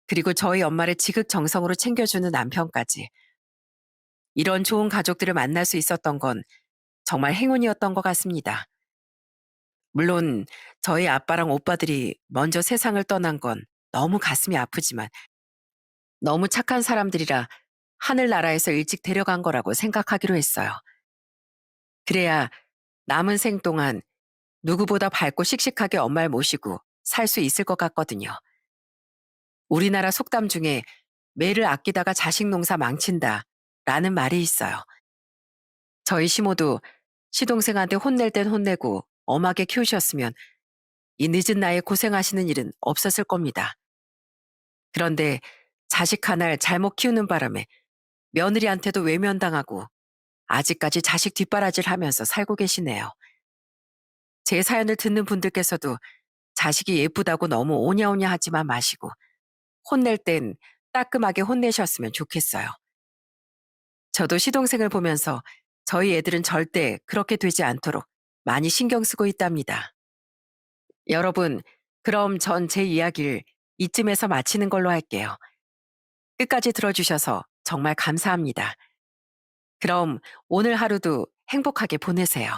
그리고 저희 엄마를 지극정성으로 챙겨주는 남편까지. 이런 좋은 가족들을 만날 수 있었던 건 정말 행운이었던 것 같습니다. 물론 저희 아빠랑 오빠들이 먼저 세상을 떠난 건 너무 가슴이 아프지만 너무 착한 사람들이라 하늘나라에서 일찍 데려간 거라고 생각하기로 했어요. 그래야 남은 생 동안 누구보다 밝고 씩씩하게 엄마를 모시고 살 수 있을 것 같거든요. 우리나라 속담 중에 매를 아끼다가 자식 농사 망친다 라는 말이 있어요. 저희 시모도 시동생한테 혼낼 땐 혼내고 엄하게 키우셨으면 이 늦은 나이에 고생하시는 일은 없었을 겁니다. 그런데 자식 하나를 잘못 키우는 바람에 며느리한테도 외면당하고 아직까지 자식 뒷바라지를 하면서 살고 계시네요. 제 사연을 듣는 분들께서도 자식이 예쁘다고 너무 오냐오냐 하지만 마시고 혼낼 땐 따끔하게 혼내셨으면 좋겠어요. 저도 시동생을 보면서 저희 애들은 절대 그렇게 되지 않도록 많이 신경 쓰고 있답니다. 여러분, 그럼 전 제 이야기를 이쯤에서 마치는 걸로 할게요. 끝까지 들어주셔서 정말 감사합니다. 그럼 오늘 하루도 행복하게 보내세요.